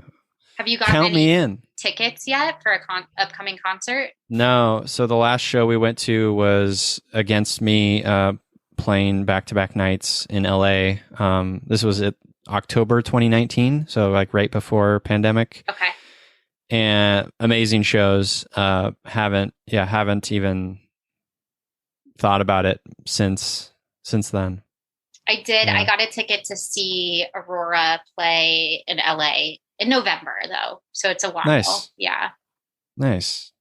Have you got count me in tickets yet for upcoming concert? No. So the last show we went to was Against Me, playing back-to-back nights in LA. This was at October 2019. So like right before pandemic. Okay. And amazing shows. Haven't even thought about it since then. I did. Yeah. I got a ticket to see Aurora play in LA in November, though. So it's a while. Nice. Yeah. Nice.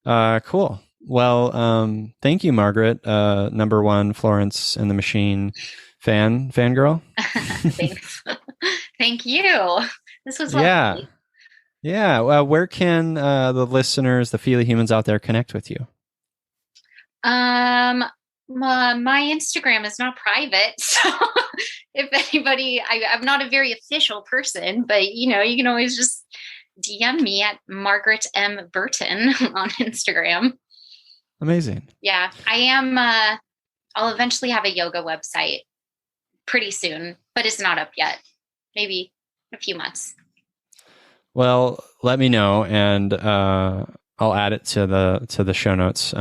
Cool. Well, thank you, Margaret. Number one Florence and the Machine fangirl. Thanks. Thank you. This was lovely. Yeah. Yeah. Well, where can the listeners, the Feely humans out there, connect with you? My Instagram is not private, so if anybody, I'm not a very official person, but you can always just DM me at Margaret M. Burton on Instagram. Amazing. Yeah, I am. I'll eventually have a yoga website pretty soon, but it's not up yet. Maybe a few months. Well, let me know, and I'll add it to the show notes.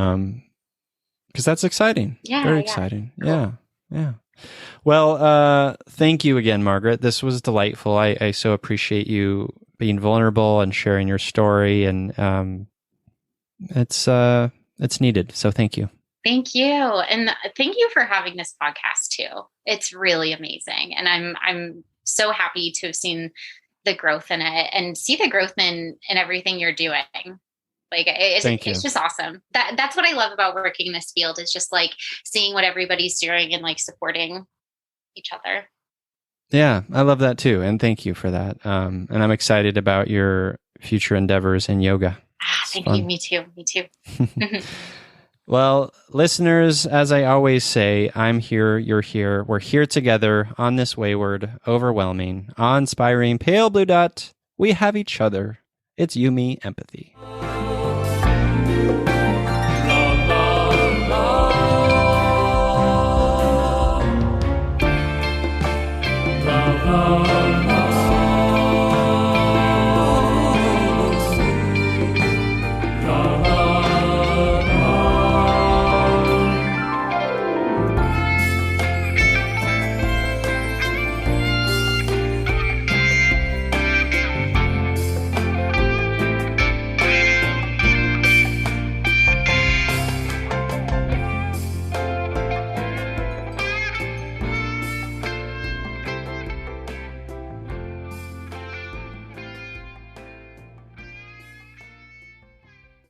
Because that's exciting. Yeah. Very exciting. Cool. Yeah. Well, thank you again, Margaret. This was delightful. I so appreciate you being vulnerable and sharing your story, and it's needed. So thank you. Thank you. And thank you for having this podcast too. It's really amazing. And I'm so happy to have seen the growth in it and see the growth in everything you're doing. Like Thank you. it's just awesome. That's what I love about working in this field, is just like seeing what everybody's doing and like supporting each other. Yeah, I love that too. And thank you for that. And I'm excited about your future endeavors in yoga. Thank you. Me too. Me too. Well, listeners, as I always say, I'm here, you're here. We're here together on this wayward, overwhelming, awe-inspiring, pale blue dot. We have each other. It's you, me, empathy.